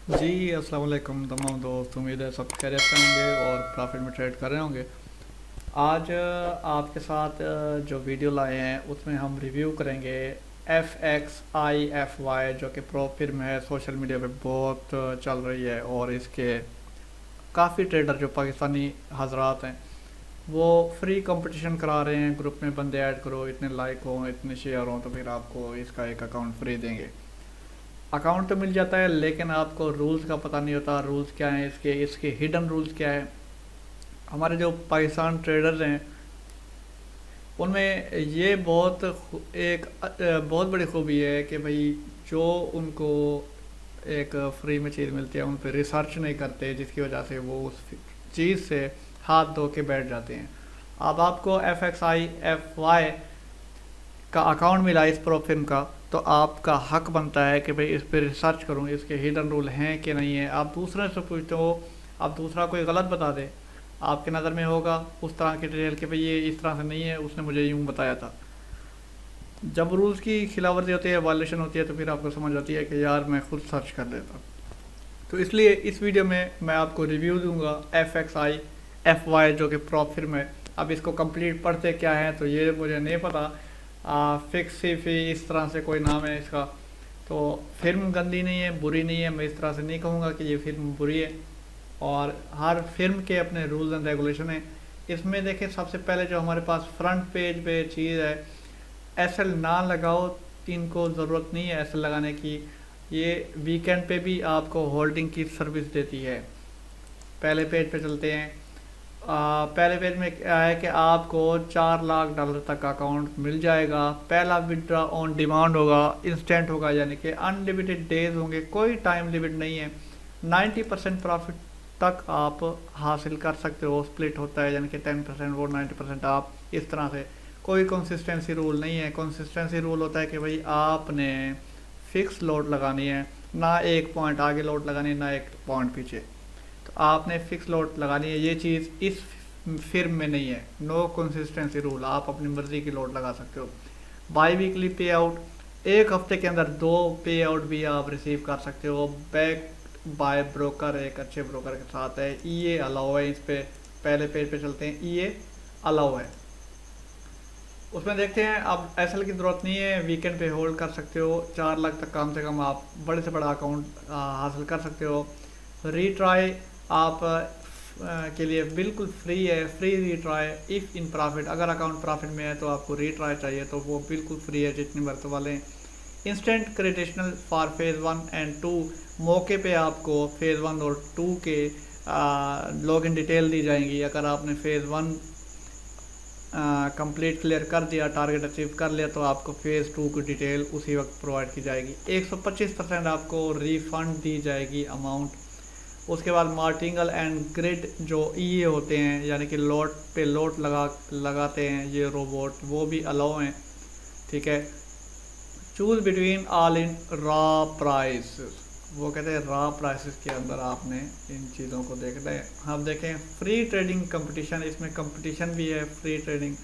जी अस्सलाम वालेकुम तमाम दोस्त। उम्मीद है सब खैरियत से होंगे और प्रॉफिट में ट्रेड कर रहे होंगे। आज आपके साथ जो वीडियो लाए हैं उसमें हम रिव्यू करेंगे FXIFY जो कि प्रो फिल्म है, सोशल मीडिया पे बहुत चल रही है और इसके काफ़ी ट्रेडर जो पाकिस्तानी हजरात हैं वो फ्री कंपटीशन करा रहे हैं। ग्रुप में बंदे ऐड करो, इतने लाइक हों, इतने शेयर हों तो फिर आपको इसका एक अकाउंट फ्री देंगे। अकाउंट तो मिल जाता है लेकिन आपको रूल्स का पता नहीं होता। रूल्स क्या हैं इसके इसके हिडन रूल्स क्या है। हमारे जो पाकिस्तान ट्रेडर्स हैं उनमें ये बहुत बड़ी खूबी है कि भाई जो उनको एक फ्री में चीज़ मिलती है उन पर रिसर्च नहीं करते, जिसकी वजह से वो उस चीज़ से हाथ धो के बैठ जाते हैं। अब आपको FXIFY का अकाउंट मिला इस प्रो फिल्म का, तो आपका हक बनता है कि भाई इस पर रिसर्च करूँ, इसके हिडन रूल हैं कि नहीं है। आप दूसरे से पूछते हो, आप दूसरा कोई गलत बता दे, आपके नज़र में होगा उस तरह की डिटेल कि भाई ये इस तरह से नहीं है, उसने मुझे यूँ बताया था। जब रूल्स की खिलाफवर्जी होती है, वायलेशन होती है, तो फिर आपको समझ आती है कि यार मैं खुद सर्च कर लेता। तो इसलिए इस वीडियो में मैं आपको रिव्यू दूंगा FXIFY जो कि प्रो फिल्म है। अब इसको कंप्लीट पढ़ते क्या है तो ये मुझे नहीं पता। फिक्सी इस तरह से कोई नाम है इसका। तो फिल्म गंदी नहीं है, बुरी नहीं है, मैं इस तरह से नहीं कहूँगा कि ये फिल्म बुरी है। और हर फिल्म के अपने रूल्स एंड रेगुलेशन हैं। इसमें देखें, सबसे पहले जो हमारे पास फ्रंट पेज पे चीज़ है, एसएल ना लगाओ, इनको ज़रूरत नहीं है एसएल लगाने की। ये वीकेंड पे भी आपको होल्डिंग की सर्विस देती है। पहले पेज पे चलते हैं। पहले पेज में क्या है कि आपको $4 लाख तक का अकाउंट मिल जाएगा। पहला विड्रॉ ऑन डिमांड होगा, इंस्टेंट होगा, यानी कि अनलिमिटेड डेज होंगे, कोई टाइम लिमिट नहीं है। 90% प्रॉफिट तक आप हासिल कर सकते हो। स्प्लिट होता है यानी कि 10% वो 90% आप, इस तरह से। कोई कंसिस्टेंसी रूल नहीं है। कंसिस्टेंसी रूल होता है कि भाई आपने फिक्स लोड लगानी है, ना एक पॉइंट आगे लोड लगानी है, ना एक पॉइंट पीछे। तो आपने फिक्स लोड लगानी है। ये चीज़ इस फिल्म में नहीं है। नो कंसिस्टेंसी रूल, आप अपनी मर्जी की लोड लगा सकते हो। बाई वीकली पे आउट, एक हफ्ते के अंदर 2 पे आउट भी आप रिसीव कर सकते हो। बैक बाय ब्रोकर, एक अच्छे ब्रोकर के साथ है। ये अलाउ है इस पे। पहले पेज पे चलते हैं, ये अलाउ है। उसमें देखते हैं। अब एसएल की ज़रूरत नहीं है, वीकेंड पे होल्ड कर सकते हो। 4 लाख तक कम से कम आप बड़े से बड़ा अकाउंट हासिल कर सकते हो। रीट्राई आप के लिए बिल्कुल फ्री है। Free retry if in profit, अगर अकाउंट प्रॉफिट में है तो आपको रीट्राई चाहिए तो वो बिल्कुल फ्री है जितनी मरतबा वाले। इंस्टेंट क्रेडिशनल फॉर फेज़ 1 एंड 2, मौके पे आपको फेज़ 1 और 2 के लॉगिन डिटेल दी जाएंगी। अगर आपने फेज़ 1 कंप्लीट क्लियर कर दिया, टारगेट अचीव कर लिया, तो आपको फेज़ 2 की डिटेल उसी वक्त प्रोवाइड की जाएगी। 125% आपको रिफ़ंड दी जाएगी अमाउंट। उसके बाद मार्टिंगल एंड ग्रिड जो ये होते हैं, यानी कि लोड पे लोड लगाते हैं ये रोबोट, वो भी अलाउ हैं। ठीक है। Choose between all in raw price, वो कहते हैं रॉ प्राइसेस के अंदर आपने इन चीज़ों को देखना है। हम देखें फ्री ट्रेडिंग कंपटीशन, इसमें कंपटीशन भी है, फ्री ट्रेडिंग।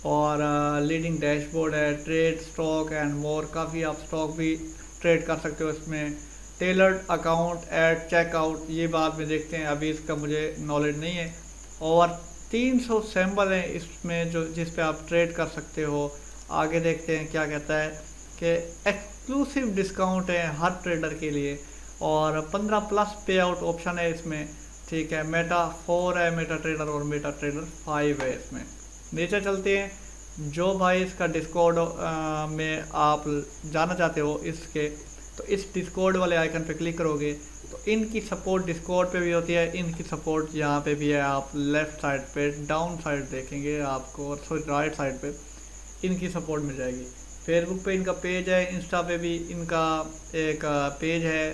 और लीडिंग डैशबोर्ड है, ट्रेड स्टॉक एंड मोर, काफ़ी आप स्टॉक भी ट्रेड कर सकते हो इसमें। टेलर्ड अकाउंट एट चेकआउट, ये बाद में देखते हैं, अभी इसका मुझे नॉलेज नहीं है। और 300 सैम्बल हैं इसमें जो जिस पे आप ट्रेड कर सकते हो। आगे देखते हैं क्या कहता है कि एक्सक्लूसिव डिस्काउंट है हर ट्रेडर के लिए। और 15+ पे आउट ऑप्शन है इसमें। ठीक है। मेटा 4 है, मेटा ट्रेडर, और मेटा ट्रेडर 5 है इसमें। नीचे चलते हैं। जो भाई इसका डिस्कॉर्ड में आप जाना चाहते हो इसके, तो इस डिस्कॉर्ड वाले आइकन पे क्लिक करोगे तो इनकी सपोर्ट डिस्कॉर्ड पे भी होती है, इनकी सपोर्ट यहाँ पे भी है। आप लेफ़्ट साइड पे डाउन साइड देखेंगे आपको, और सॉरी राइट साइड पे इनकी सपोर्ट मिल जाएगी। फेसबुक पे इनका पेज है, इंस्टा पे भी इनका एक पेज है,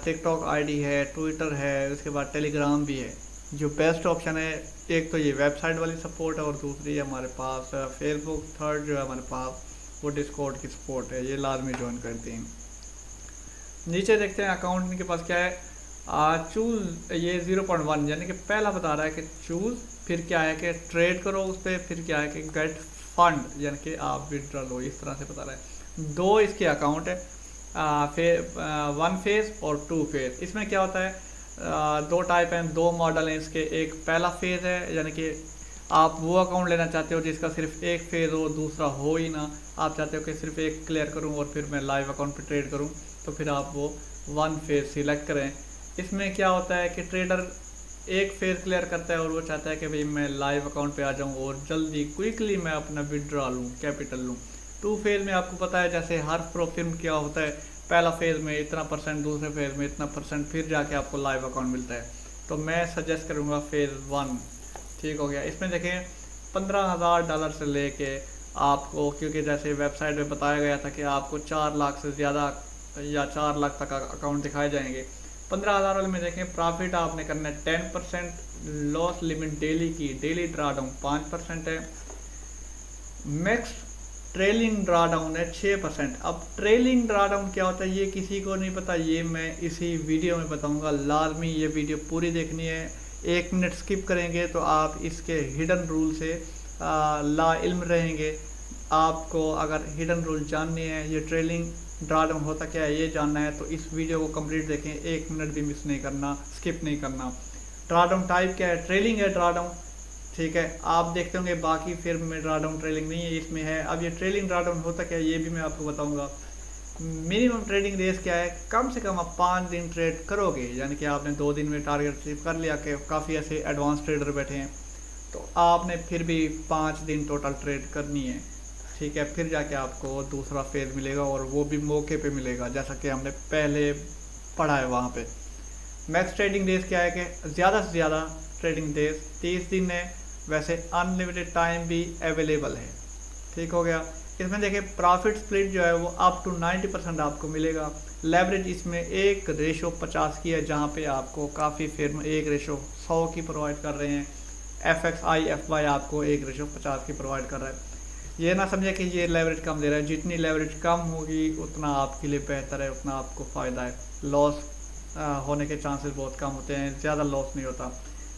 टिकटॉक आईडी है, ट्विटर है, उसके बाद टेलीग्राम भी है। जो बेस्ट ऑप्शन है, एक तो ये वेबसाइट वाली सपोर्ट है और दूसरी हमारे पास फेसबुक। थर्ड जो है हमारे पास वो डिस्कॉर्ड की सपोर्ट है, ये लाजमी ज्वाइन करते हैं। नीचे देखते हैं अकाउंट इनके पास क्या है। चूज़, ये 0.1 यानी कि पहला बता रहा है कि चूज़, फिर क्या है कि ट्रेड करो उस पर, फिर क्या है कि गेट फंड यानी कि आप विड्रॉ लो, इस तरह से बता रहा है। 2 इसके अकाउंट है। वन फेज और टू फेज। इसमें क्या होता है, दो टाइप हैं, दो मॉडल हैं इसके। एक पहला फेज है, यानी कि आप वो अकाउंट लेना चाहते हो जिसका सिर्फ एक फेज हो, दूसरा हो ही ना, आप चाहते हो कि सिर्फ एक क्लियर करूं और फिर मैं लाइव अकाउंट पे ट्रेड करूं, तो फिर आप वो वन फेज सिलेक्ट करें। इसमें क्या होता है कि ट्रेडर एक फेज क्लियर करता है और वो चाहता है कि भाई मैं लाइव अकाउंट पे आ जाऊं और जल्दी क्विकली मैं अपना विड्रॉ लूँ, कैपिटल लूँ। टू फेज में आपको पता है जैसे हर प्रो फिल्म क्या होता है, पहला फेज में इतना परसेंट, दूसरे फेज में इतना परसेंट, फिर जाके आपको लाइव अकाउंट मिलता है। तो मैं सजेस्ट करूँगा फेज वन। ठीक हो गया। इसमें देखें $15,000 से लेके आपको, क्योंकि जैसे वेबसाइट पे बताया गया था कि आपको 4 लाख से ज़्यादा या 4 लाख तक अकाउंट दिखाए जाएंगे। 15,000 वाले में देखें प्रॉफिट आपने करना है 10%, लॉस लिमिट डेली की, डेली ड्रा डाउन 5% है, मैक्स ट्रेलिंग ड्रा डाउन है 6%। अब ट्रेलिंग ड्रा डाउन क्या होता है ये किसी को नहीं पता, ये मैं इसी वीडियो में बताऊंगा। लाजमी ये वीडियो पूरी देखनी है, 1 मिनट स्किप करेंगे तो आप इसके हिडन रूल से ला इल्म रहेंगे। आपको अगर हिडन रूल जानने हैं, ये ट्रेलिंग ड्रा डाउन होता क्या है ये जानना है, तो इस वीडियो को कंप्लीट देखें, 1 मिनट भी मिस नहीं करना, स्किप नहीं करना। ड्रा डाउन टाइप क्या है, ट्रेलिंग है ड्रा डाउन। ठीक है, आप देखते होंगे बाकी फिल्म में ड्रा डाउन ट्रेलिंग नहीं है, इसमें है। अब ये ट्रेलिंग ड्रा डाउन होता क्या है ये भी मैं आपको बताऊंगा। मिनिमम ट्रेडिंग डेज क्या है, कम से कम आप 5 दिन ट्रेड करोगे, यानी कि आपने 2 दिन में टारगेट अचीव कर लिया। कि काफ़ी ऐसे एडवांस ट्रेडर बैठे हैं, तो आपने फिर भी 5 दिन टोटल ट्रेड करनी है। ठीक है, फिर जाके आपको दूसरा फेज मिलेगा और वो भी मौके पे मिलेगा, जैसा कि हमने पहले पढ़ा है वहाँ पे। मैक्स ट्रेडिंग डेज क्या है कि ज़्यादा से ज़्यादा ट्रेडिंग डेज 30 दिन है, वैसे अनलिमिटेड टाइम भी अवेलेबल है। ठीक हो गया। इसमें देखिए प्रॉफिट स्प्लिट जो है वो अप टू 90% आपको मिलेगा। लेवरेज इसमें 1:50 की है, जहाँ पे आपको काफ़ी फिर्म 1:100 की प्रोवाइड कर रहे हैं। FXI FY आपको 1:50 की प्रोवाइड कर रहा है। ये ना समझे कि ये लेवरेज कम दे रहा है, जितनी लेवरेज कम होगी उतना आपके लिए बेहतर है, उतना आपको फ़ायदा है। लॉस होने के चांसेस बहुत कम होते हैं, ज़्यादा लॉस नहीं होता।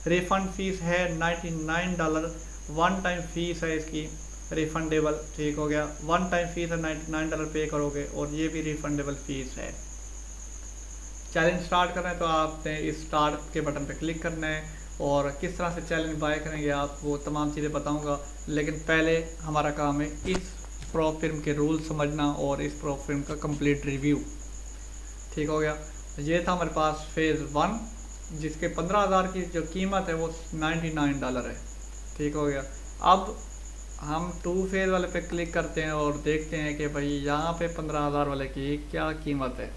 रिफ़ंड फीस है $99, वन टाइम फीस है इसकी, रिफंडेबल। ठीक हो गया, वन टाइम फीस है $99 पे करोगे और ये भी रिफंडेबल फीस है। चैलेंज स्टार्ट करना है तो आपने इस स्टार्ट के बटन पे क्लिक करना है, और किस तरह से चैलेंज बाय करेंगे आप वो तमाम चीज़ें बताऊंगा। लेकिन पहले हमारा काम है इस प्रो फिल्म के रूल समझना और इस प्रो फिल्म का कंप्लीट रिव्यू। ठीक हो गया। ये था हमारे पास फेज़ 1, जिसके 15,000 की जो कीमत है वो $99 है। ठीक हो गया। अब हम 2 फेज़ वाले पे क्लिक करते हैं और देखते हैं कि भाई यहाँ पे 15,000 वाले की क्या कीमत है।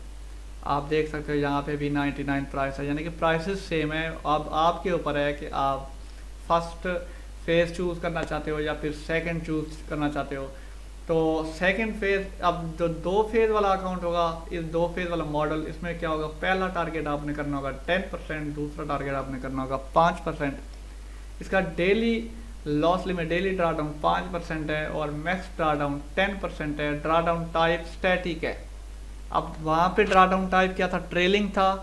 आप देख सकते हो यहाँ पे भी 99 प्राइस है, यानी कि प्राइसेस सेम है। अब आपके ऊपर है कि आप फर्स्ट फेज़ चूज़ करना चाहते हो या फिर सेकंड चूज़ करना चाहते हो। तो सेकंड फेज़, अब जो 2 फेज़ वाला अकाउंट होगा, इस 2 फेज़ वाला मॉडल, इसमें क्या होगा, पहला टारगेट आपने करना होगा 10%, दूसरा टारगेट आपने करना होगा 5%। इसका daily loss limit, daily draw down 5% है और मैक्स ड्रा डाउन 10% है। ड्रा डाउन टाइप स्टैटिक है। अब वहाँ पे ड्रा डाउन टाइप क्या था, ट्रेलिंग था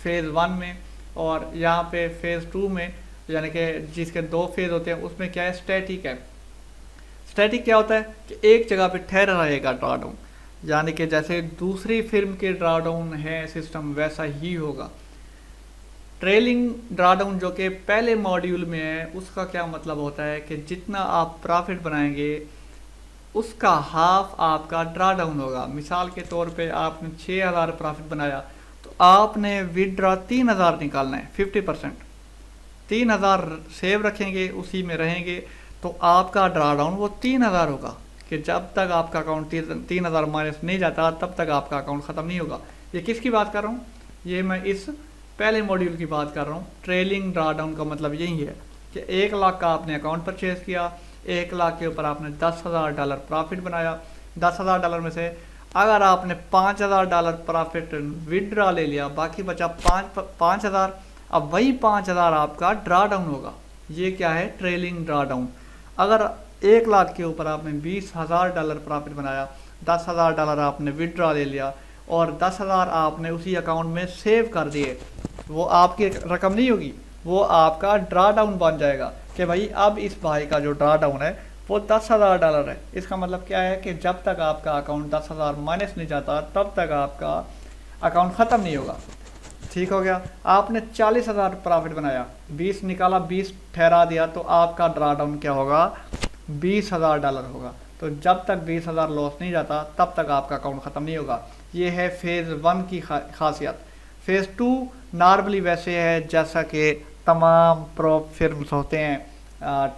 फेज़ 1 में, और यहाँ पे फेज़ 2 में, यानी कि जिसके 2 फेज़ होते हैं उसमें क्या है, स्टैटिक है। स्टैटिक क्या होता है कि एक जगह पे ठहरा रहेगा ड्रा डाउन, यानी कि जैसे दूसरी फिल्म के ड्रा डाउन है सिस्टम वैसा ही होगा। ट्रेलिंग ड्रा डाउन जो कि पहले मॉड्यूल में है, उसका क्या मतलब होता है कि जितना आप प्रॉफिट बनाएंगे उसका हाफ आपका ड्रा डाउन होगा। मिसाल के तौर पे आपने 6,000 प्रॉफिट बनाया तो आपने विदड्रॉ 3,000 निकालना है, 50%। 3,000 सेव रखेंगे, उसी में रहेंगे, तो आपका ड्रा डाउन वो 3,000 होगा। कि जब तक आपका अकाउंट 3,000 माइनस नहीं जाता तब तक आपका अकाउंट ख़त्म नहीं होगा। ये किसकी बात कर रहा हूँ, ये मैं इस पहले मॉड्यूल की बात कर रहा हूँ। ट्रेलिंग ड्रा डाउन का मतलब यही है कि 1 लाख का आपने अकाउंट परचेज़ किया, 1 लाख के ऊपर आपने $10,000 प्रॉफिट बनाया। $10,000 में से अगर आपने $5,000 प्रॉफिट विदड्रॉ ले लिया, बाकी बचा 5,000। अब वही 5,000 आपका ड्रा डाउन होगा। ये क्या है, ट्रेलिंग ड्रा डाउन। अगर 1 लाख के ऊपर आपने $20,000 प्रॉफिट बनाया, $10,000 आपने विदड्रॉ ले लिया और 10,000 आपने उसी अकाउंट में सेव कर दिए, वो आपकी रकम नहीं होगी, वो आपका ड्रा डाउन बन जाएगा। कि भाई अब इस भाई का जो ड्रा डाउन है वो $10,000 है। इसका मतलब क्या है कि जब तक आपका अकाउंट 10,000 माइनस नहीं जाता तब तक आपका अकाउंट ख़त्म नहीं होगा। ठीक हो गया। आपने 40,000 प्रॉफिट बनाया, 20 निकाला, 20 ठहरा दिया, तो आपका ड्रा डाउन क्या होगा, $20,000 होगा। तो जब तक 20,000 लॉस नहीं जाता तब तक आपका अकाउंट ख़त्म नहीं होगा। ये है फेज़ 1 की खासियत। फेज़ 2 नॉर्मली वैसे है जैसा कि तमाम प्रो फिर्म्स होते हैं,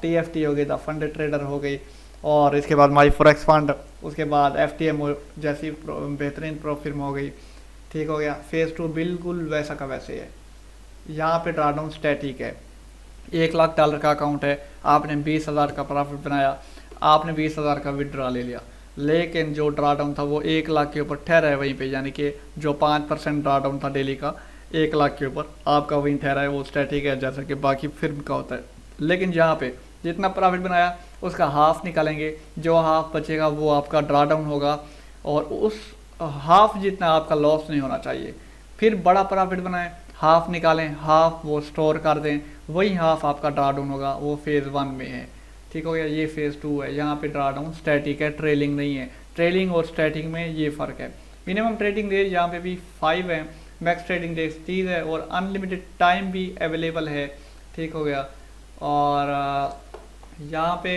TFT हो गई, द फंड ट्रेडर हो गई, और इसके बाद माई फॉरेक्स फंड, उसके बाद FTM जैसी बेहतरीन प्रो फिर्म हो गई। ठीक हो गया। फेज़ 2 बिल्कुल वैसा का वैसे है। यहाँ पे ड्रा डाउन स्टैटिक है। $1,00,000 का अकाउंट है, आपने 20,000 का प्रॉफिट बनाया, आपने 20,000 का विड्रॉ ले लिया, लेकिन जो ड्रा डाउन था वो 1,00,000 के ऊपर ठहरा है वहीं पे, यानी कि जो 5% ड्रा डाउन था डेली का 1,00,000 के ऊपर आपका वहीं ठहरा है, वो स्टैटिक है जैसा कि बाकी फिर्म का होता है। लेकिन यहाँ पे जितना प्रॉफिट बनाया उसका हाफ निकालेंगे, जो हाफ बचेगा वो आपका ड्रा डाउन होगा, और उस हाफ जितना आपका लॉस नहीं होना चाहिए। फिर बड़ा प्रॉफिट बनाएं, हाफ निकालें, हाफ वो स्टोर कर दें, वही हाफ आपका ड्रा डाउन होगा, वो फेज़ 1 में है। ठीक हो गया। ये फेज़ 2 है, यहाँ पे ड्रा डाउन स्टैटिक है, ट्रेलिंग नहीं है। ट्रेलिंग और स्टैटिक में ये फ़र्क है। मिनिमम ट्रेडिंग डेज यहाँ पे भी 5 है, मैक्स ट्रेडिंग डेज 30 है, और अनलिमिटेड टाइम भी अवेलेबल है। ठीक हो गया। और यहाँ पे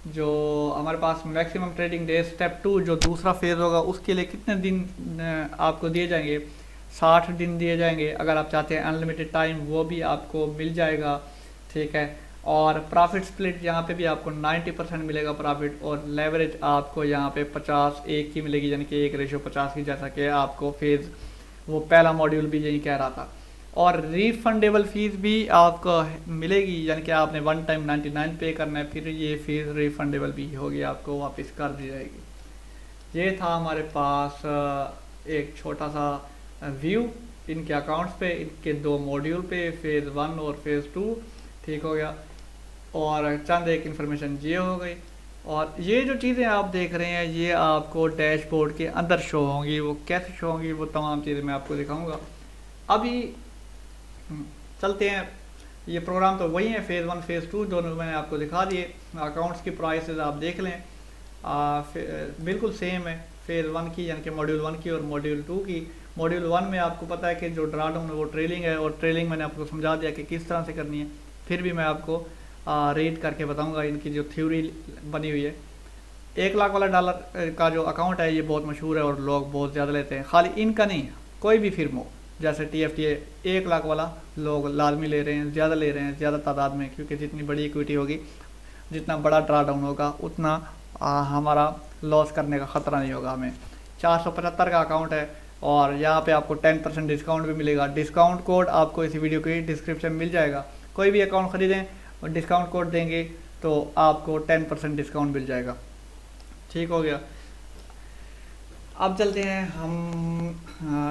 जो हमारे पास मैक्सिमम ट्रेडिंग डेज स्टेप 2 जो दूसरा फेज़ होगा उसके लिए कितने दिन आपको दिए जाएंगे, 60 दिन दिए जाएंगे। अगर आप चाहते हैं अनलिमिटेड टाइम वो भी आपको मिल जाएगा। ठीक है। और प्रॉफिट स्प्लिट यहाँ पे भी आपको 90% मिलेगा प्रॉफिट, और लेवरेज आपको यहाँ पे 50:1 की मिलेगी, यानी कि 1:50 की, जैसा कि आपको फेज़ वो पहला मॉड्यूल भी यही कह रहा था। और रिफंडेबल फ़ीस भी आपको मिलेगी, यानी कि आपने 1 टाइम 99 पे करना है, फिर ये फ़ीस रिफंडेबल भी होगी, आपको वापस कर दी जाएगी। ये था हमारे पास एक छोटा सा व्यू इनके अकाउंट्स पे, इनके 2 मॉड्यूल पे, फेज़ 1 और फेज़ 2। ठीक हो गया। और चंद एक इन्फॉर्मेशन ये हो गई। और ये जो चीज़ें आप देख रहे हैं ये आपको डैशबोर्ड के अंदर शो होंगी। वो कैसे शो होंगी वो तमाम चीज़ें मैं आपको दिखाऊंगा। अभी चलते हैं। ये प्रोग्राम तो वही है, फेज़ 1 फेज़ 2 दोनों मैंने आपको दिखा दिए। अकाउंट्स की प्राइसेस आप देख लें, बिल्कुल सेम है फेज़ 1 की, यानी कि मॉड्यूल 1 की और मॉड्यूल 2 की। मॉड्यूल 1 में आपको पता है कि जो ड्रा डाउन है वो ट्रेलिंग है, और ट्रेलिंग मैंने आपको समझा दिया कि किस तरह से करनी है। फिर भी मैं आपको रीड करके बताऊंगा इनकी जो थ्योरी बनी हुई है। $1,00,000 वाला डॉलर का जो अकाउंट है ये बहुत मशहूर है और लोग बहुत ज़्यादा लेते हैं। खाली इनका नहीं, कोई भी फिर्म हो जैसे TFT है, $1,00,000 वाला लोग लाजमी ले रहे हैं, ज़्यादा ले रहे हैं, ज़्यादा तादाद में, क्योंकि जितनी बड़ी इक्विटी होगी, जितना बड़ा ड्रा डाउन होगा, उतना हमारा लॉस करने का ख़तरा नहीं होगा हमें। 475 का अकाउंट है, और यहाँ पे आपको 10% डिस्काउंट भी मिलेगा। डिस्काउंट कोड आपको इसी वीडियो की डिस्क्रिप्शन में मिल जाएगा। कोई भी अकाउंट ख़रीदें और डिस्काउंट कोड देंगे तो आपको 10% डिस्काउंट मिल जाएगा। ठीक हो गया। अब चलते हैं हम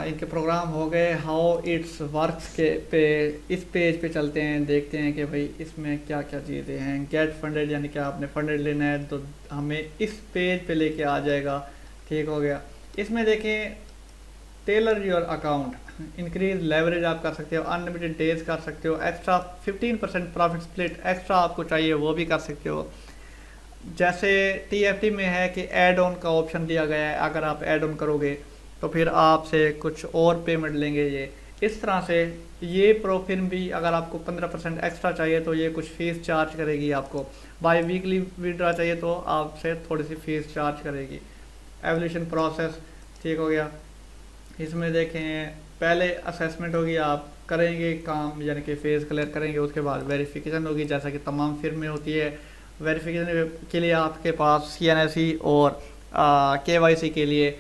इनके प्रोग्राम हो गए, हाउ इट्स वर्क्स के पे, इस पेज पे चलते हैं, देखते हैं कि भाई इसमें क्या क्या चीज़ें हैं। गेट फंडेड, यानी कि आपने फंडेड लेना है तो हमें इस पेज पे लेके आ जाएगा। ठीक हो गया। इसमें देखें, tailor your account, increase leverage आप कर सकते हो, अनलिमिटेड डेज कर सकते हो, एक्स्ट्रा 15% प्रॉफिट स्प्लिट एक्स्ट्रा आपको चाहिए वो भी कर सकते हो। जैसे TFT में है कि ऐड ऑन का ऑप्शन दिया गया है, अगर आप ऐड ऑन करोगे तो फिर आपसे कुछ और पेमेंट लेंगे। ये इस तरह से ये प्रो फिर्म भी अगर आपको 15% एक्स्ट्रा चाहिए तो ये कुछ फ़ीस चार्ज करेगी आपको। बाई वीकली विड्रा चाहिए तो आपसे थोड़ी सी फ़ीस चार्ज करेगी। एवोल्यूशन प्रोसेस, ठीक हो गया। इसमें देखें, पहले असेसमेंट होगी, आप करेंगे काम, यानी कि फेज़ क्लियर करेंगे, उसके बाद वेरिफिकेशन होगी, जैसा कि तमाम फिर्म में होती है। वेरिफिकेशन के लिए आपके पास CNSE और KYC के लिए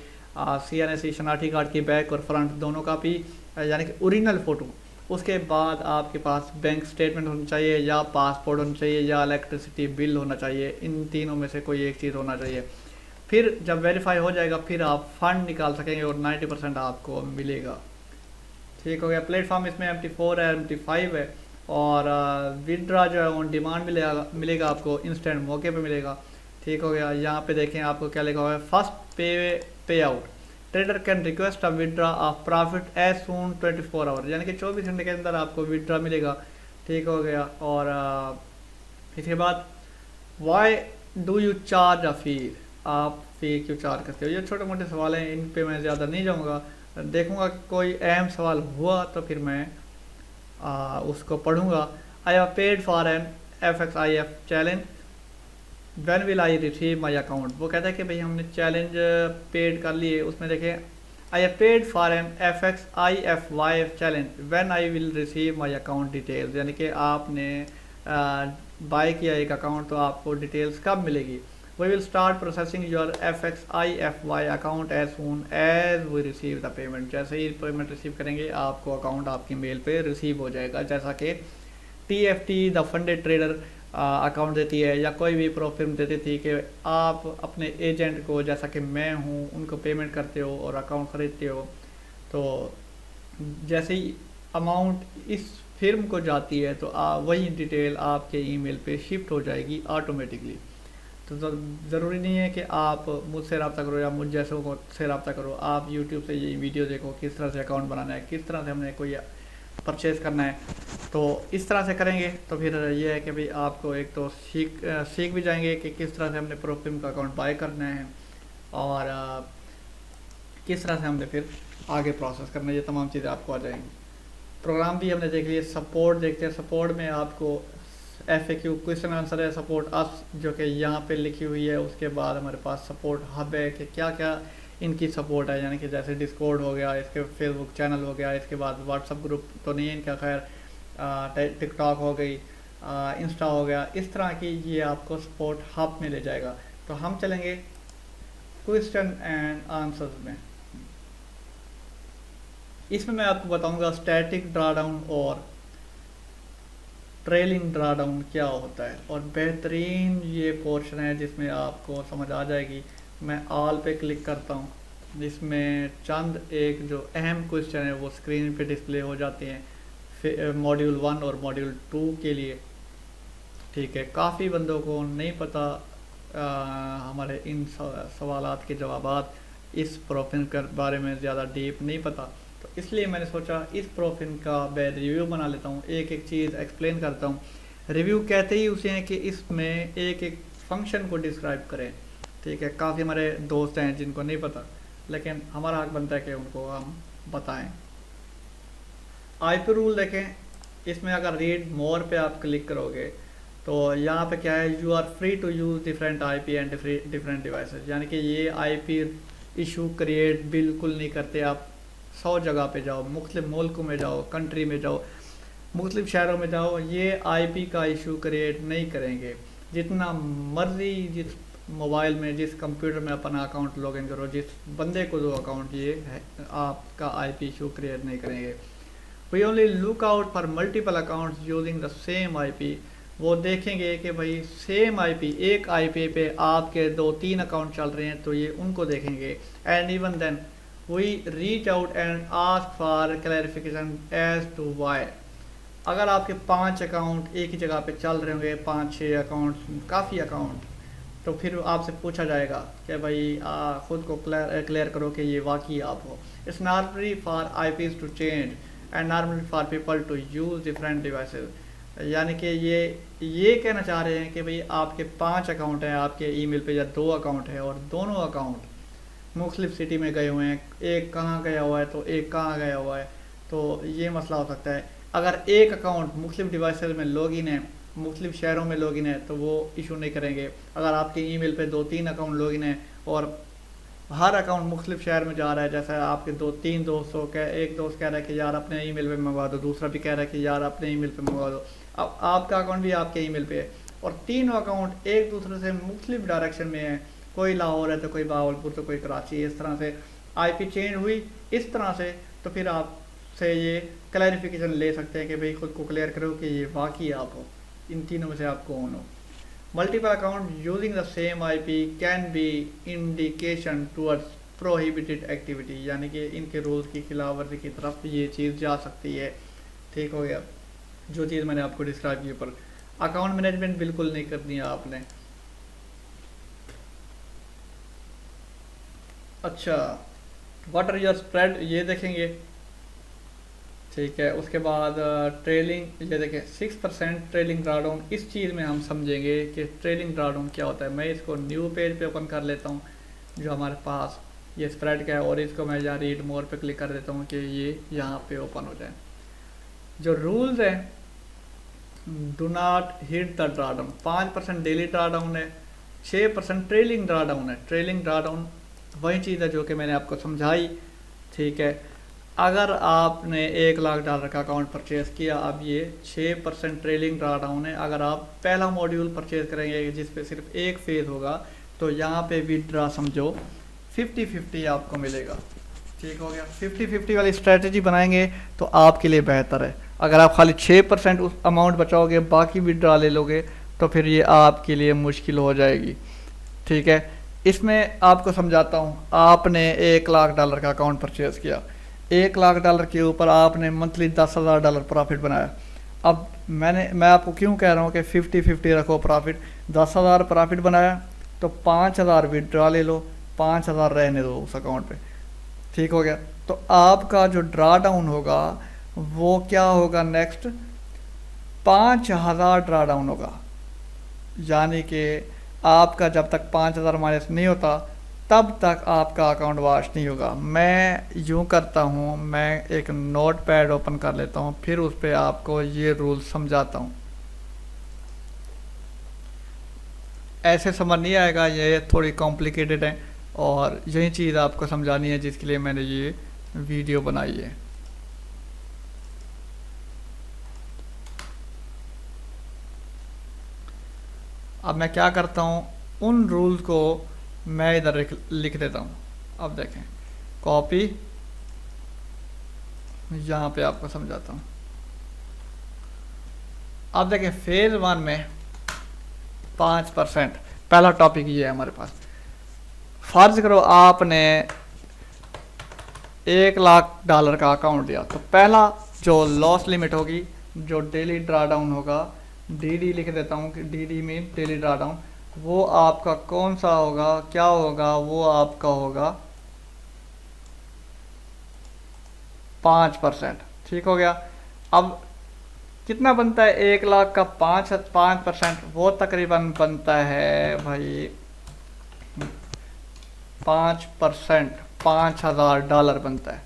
CNSE शनाख्ती कार्ड की बैक और फ्रंट दोनों कापी, यानी कि ओरिजिनल फ़ोटो। उसके बाद आपके पास बैंक स्टेटमेंट होना चाहिए, या पासपोर्ट होना चाहिए, या इलेक्ट्रिसिटी बिल होना चाहिए। इन तीनों में से कोई एक चीज़ होना चाहिए। फिर जब वेरीफाई हो जाएगा फिर आप फंड निकाल सकेंगे और 90% आपको मिलेगा। ठीक हो गया। प्लेटफॉर्म इसमें MT4 है, MT5 है, और विड्रा जो है ऑन डिमांड मिलेगा आपको, इंस्टेंट मौके पे मिलेगा। ठीक हो गया। यहाँ पे देखें आपको क्या लिखा हुआ है, first payout, trader can request a withdraw of profit as soon 24 hour, यानी कि 24 घंटे के अंदर आपको विड्रा मिलेगा। ठीक हो गया। और इसके बाद why do you charge a fee, आप फी क्यों चार्ज करते हो? ये छोटे मोटे सवाल हैं, इन पे मैं ज़्यादा नहीं जाऊँगा। देखूँगा कि कोई अहम सवाल हुआ तो फिर मैं उसको पढ़ूँगा। I have paid for an FXIF challenge, when will I receive my account. वो कहता है कि भाई हमने चैलेंज पेड कर लिए, उसमें देखें I have paid for an FXIFY challenge, when I will receive my account details, यानी कि आपने बाय किया एक अकाउंट तो आपको डिटेल्स कब मिलेगी। We will start processing your FXIFY account as soon as we receive the payment, जैसे ही पेमेंट रिसीव करेंगे आपको अकाउंट आपकी मेल पे रिसीव हो जाएगा। जैसा कि TFT the funded trader account देती है या कोई भी प्रो फिर्म देती थी कि आप अपने एजेंट को, जैसा कि मैं हूँ, उनको पेमेंट करते हो और अकाउंट ख़रीदते हो, तो जैसे ही अमाउंट इस फिर्म को जाती है तो वही डिटेल आपके ईमेल पे शिफ्ट हो जाएगी ऑटोमेटिकली। तो ज़रूरी नहीं है कि आप मुझसे रब्ता करो या मुझ जैसों को से रब्ता करो, आप यूट्यूब से ये वीडियो देखो किस तरह से अकाउंट बनाना है, किस तरह से हमने कोई परचेज़ करना है, तो इस तरह से करेंगे तो फिर ये है कि भाई आपको एक तो सीख भी जाएंगे कि किस तरह से हमने प्रोफिम का अकाउंट बाय करना है और किस तरह से हमने फिर आगे प्रोसेस करना है, ये तमाम चीज़ें आपको आ जाएंगी। प्रोग्राम भी हमने देख लिया। सपोर्ट देखते हैं, सपोर्ट में आपको FAQ क्वेश्चन आंसर है, सपोर्ट अस जो कि यहाँ पे लिखी हुई है, उसके बाद हमारे पास सपोर्ट हब है कि क्या क्या इनकी सपोर्ट है, यानी कि जैसे डिस्कॉर्ड हो गया, इसके फेसबुक चैनल हो गया, इसके बाद व्हाट्सअप ग्रुप तो नहीं है इनका, खैर टिकटॉक हो गई, इंस्टा हो गया, इस तरह की ये आपको सपोर्ट हब में ले जाएगा। तो हम चलेंगे क्वेश्चन एंड आंसर्स में। इसमें मैं आपको बताऊंगा स्टैटिक ड्राडाउन और ट्रेलिंग ड्राडाउन क्या होता है, और बेहतरीन ये पोर्शन है जिसमें आपको समझ आ जाएगी। मैं ऑल पे क्लिक करता हूँ, जिसमें चंद एक जो अहम क्वेश्चन है वो स्क्रीन पे डिस्प्ले हो जाते हैं मॉड्यूल 1 और मॉड्यूल 2 के लिए। ठीक है, काफ़ी बंदों को नहीं पता हमारे इन सवालात के जवाबात, इस प्रोफिन के बारे में ज़्यादा डीप नहीं पता, तो इसलिए मैंने सोचा इस प्रोफिन का मैं रिव्यू बना लेता हूँ, एक एक चीज़ एक्सप्लेन करता हूँ। रिव्यू कहते ही उसे हैं कि इसमें एक एक फंक्शन को डिस्क्राइब करें। ठीक है, काफ़ी हमारे दोस्त हैं जिनको नहीं पता, लेकिन हमारा हक बनता है कि उनको हम बताएं। IP रूल देखें, इसमें अगर रीड मोर पे आप क्लिक करोगे तो यहाँ पे क्या है, you are free to use different IP and different devices, यानी कि ये IP इशू क्रिएट बिल्कुल नहीं करते। आप 100 जगह पे जाओ, मुख्तलिफ मुल्कों में जाओ, कंट्री में जाओ, मुख्तलिफ शहरों में जाओ, ये IP का इशू क्रिएट नहीं करेंगे। जितना मर्जी जिस मोबाइल में, जिस कंप्यूटर में अपना अकाउंट लॉगिन करो, जिस बंदे को दो अकाउंट, ये है आपका IP इशू क्रिएट नहीं करेंगे। We only look out for multiple accounts using the same IP, वो देखेंगे कि भाई सेम IP, एक IP पे आपके 2-3 अकाउंट चल रहे हैं तो ये उनको देखेंगे। And even then we reach out and ask for clarification as to why. अगर आपके 5 अकाउंट एक ही जगह पे चल रहे होंगे, 5-6 अकाउंट, काफ़ी अकाउंट, तो फिर आपसे पूछा जाएगा कि भाई ख़ुद को क्लियर करो कि ये वाकई आप हो। It's normally for IPs to change and normally for people to use different devices, यानी कि ये कहना चाह रहे हैं कि भाई आपके 5 अकाउंट हैं आपके ईमेल पे, या 2 अकाउंट है और दोनों अकाउंट मुख्तलिफ सिटी में गए हुए हैं, एक कहाँ गया हुआ है तो एक कहाँ गया हुआ है, तो ये मसला हो सकता है। अगर एक अकाउंट मुख्तलिफ डिवाइसेस में लॉगिन है, मुख्तलिफ शहरों में लॉगिन है, तो वो इशू नहीं करेंगे। अगर आपके ईमेल पे 2-3 अकाउंट लॉगिन है और हर अकाउंट मुख्तलिफ शहर में जा रहा है, जैसे आपके 2-3 दोस्तों का, एक दोस्त कह रहा है कि यार अपने ईमेल पे मंगवा दो, दूसरा भी कह रहा है कि यार अपने ईमेल पे मंगवा दो, अब आपका अकाउंट भी आपके ईमेल पे है और तीनों अकाउंट एक दूसरे से मुख्तलिफ डायरेक्शन में है, कोई लाहौर है तो कोई बहावलपुर तो कोई कराची, इस तरह से IP चेंज हुई इस तरह से, तो फिर आपसे ये क्लैरिफिकेशन ले सकते हैं कि भाई खुद को क्लियर करो कि ये वाकई आप हो, इन तीनों में से आप कौन हो। Multiple account using the same IP can be indication towards prohibited activity, यानी कि इनके रूल्स की खिलाफ वर्जी की तरफ ये चीज़ जा सकती है। ठीक हो गया, जो चीज़ मैंने आपको डिस्क्राइब की। पर अकाउंट मैनेजमेंट बिल्कुल नहीं करनी है आपने। अच्छा, व्हाट आर योर स्प्रेड, ये देखेंगे ठीक है। उसके बाद ट्रेलिंग, ये देखिए 6% ट्रेलिंग ड्राडाउन। इस चीज़ में हम समझेंगे कि ट्रेलिंग ड्राडाउन क्या होता है। मैं इसको न्यू पेज पे ओपन कर लेता हूँ जो हमारे पास ये स्प्रेड का है, और इसको मैं यहाँ रीड मोर पे क्लिक कर देता हूँ कि ये यहाँ पे ओपन हो जाए। जो रूल्स है, do not hit the drawdown, 5% daily drawdown है, 6% ट्रेलिंग ड्राडाउन है। ट्रेलिंग ड्राडाउन वही चीज़ है जो कि मैंने आपको समझाई, ठीक है। अगर आपने $1,00,000 का अकाउंट परचेज़ किया, अब ये 6% ट्रेलिंग ड्राडाउन है। अगर आप पहला मॉड्यूल परचेज़ करेंगे जिस पे सिर्फ एक फेज़ होगा, तो यहाँ पे विड्रा समझो 50-50 आपको मिलेगा, ठीक हो गया। 50-50 वाली स्ट्रेटजी बनाएंगे तो आपके लिए बेहतर है। अगर आप खाली 6% उस अमाउंट बचाओगे, बाकी विड्रा ले लोगे, तो फिर ये आपके लिए मुश्किल हो जाएगी, ठीक है। इसमें आपको समझाता हूँ। आपने $1,00,000 का अकाउंट परचेज़ किया, $1,00,000 के ऊपर आपने मंथली $10,000 प्रॉफिट बनाया। अब मैं आपको क्यों कह रहा हूँ कि 50-50 रखो प्रॉफिट। 10,000 प्रॉफिट बनाया तो 5,000 विड्रा ले लो, 5,000 रहने दो उस अकाउंट पे, ठीक हो गया। तो आपका जो ड्रा डाउन होगा वो क्या होगा, नेक्स्ट 5,000 ड्रा डाउन होगा। यानी कि आपका जब तक 5,000 माइनस नहीं होता तब तक आपका अकाउंट वॉश नहीं होगा। मैं यूँ करता हूँ, मैं एक नोट पैड ओपन कर लेता हूँ, फिर उस पर आपको ये रूल समझाता हूँ। ऐसे समझ नहीं आएगा, ये थोड़ी कॉम्प्लिकेटेड है और यही चीज़ आपको समझानी है जिसके लिए मैंने ये वीडियो बनाई है। अब मैं क्या करता हूँ, उन रूल्स को मैं इधर लिख देता हूँ। अब देखें, कॉपी, यहाँ पे आपको समझाता हूँ। अब देखें, फेज 1 में 5%, पहला टॉपिक ये है हमारे पास। फर्ज करो आपने $1,00,000 का अकाउंट लिया, तो पहला जो लॉस लिमिट होगी, जो डेली ड्रा डाउन होगा, DD लिख देता हूँ कि DD mean daily draw down, वो आपका कौन सा होगा, क्या होगा, वो आपका होगा 5%, ठीक हो गया। अब कितना बनता है 1,00,000 का 5%, वो तकरीबन बनता है भाई 5%, $5,000 बनता है।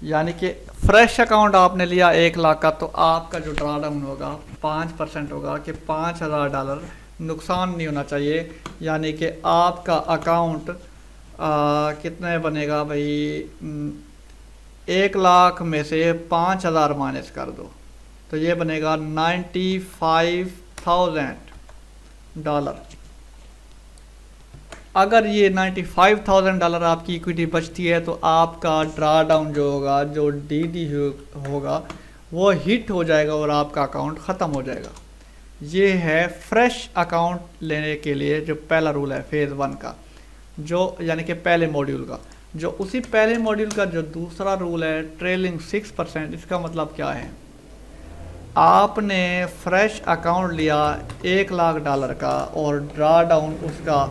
यानी कि फ्रेश अकाउंट आपने लिया 1,00,000 का, तो आपका जो ड्रा डाउन होगा 5% होगा कि $5,000 नुकसान नहीं होना चाहिए। यानी कि आपका अकाउंट कितने बनेगा भाई, 1,00,000 में से 5,000 माइनस कर दो तो ये बनेगा $95,000। अगर ये $95,000 आपकी इक्विटी बचती है, तो आपका ड्रा डाउन जो होगा, जो DD होगा, वो हिट हो जाएगा और आपका अकाउंट ख़त्म हो जाएगा। ये है फ्रेश अकाउंट लेने के लिए जो पहला रूल है फेज़ 1 का, जो यानी कि पहले मॉड्यूल का। जो उसी पहले मॉड्यूल का जो दूसरा रूल है ट्रेलिंग 6%, इसका मतलब क्या है, आपने फ्रेश अकाउंट लिया $1,00,000 का और ड्रा डाउन, उसका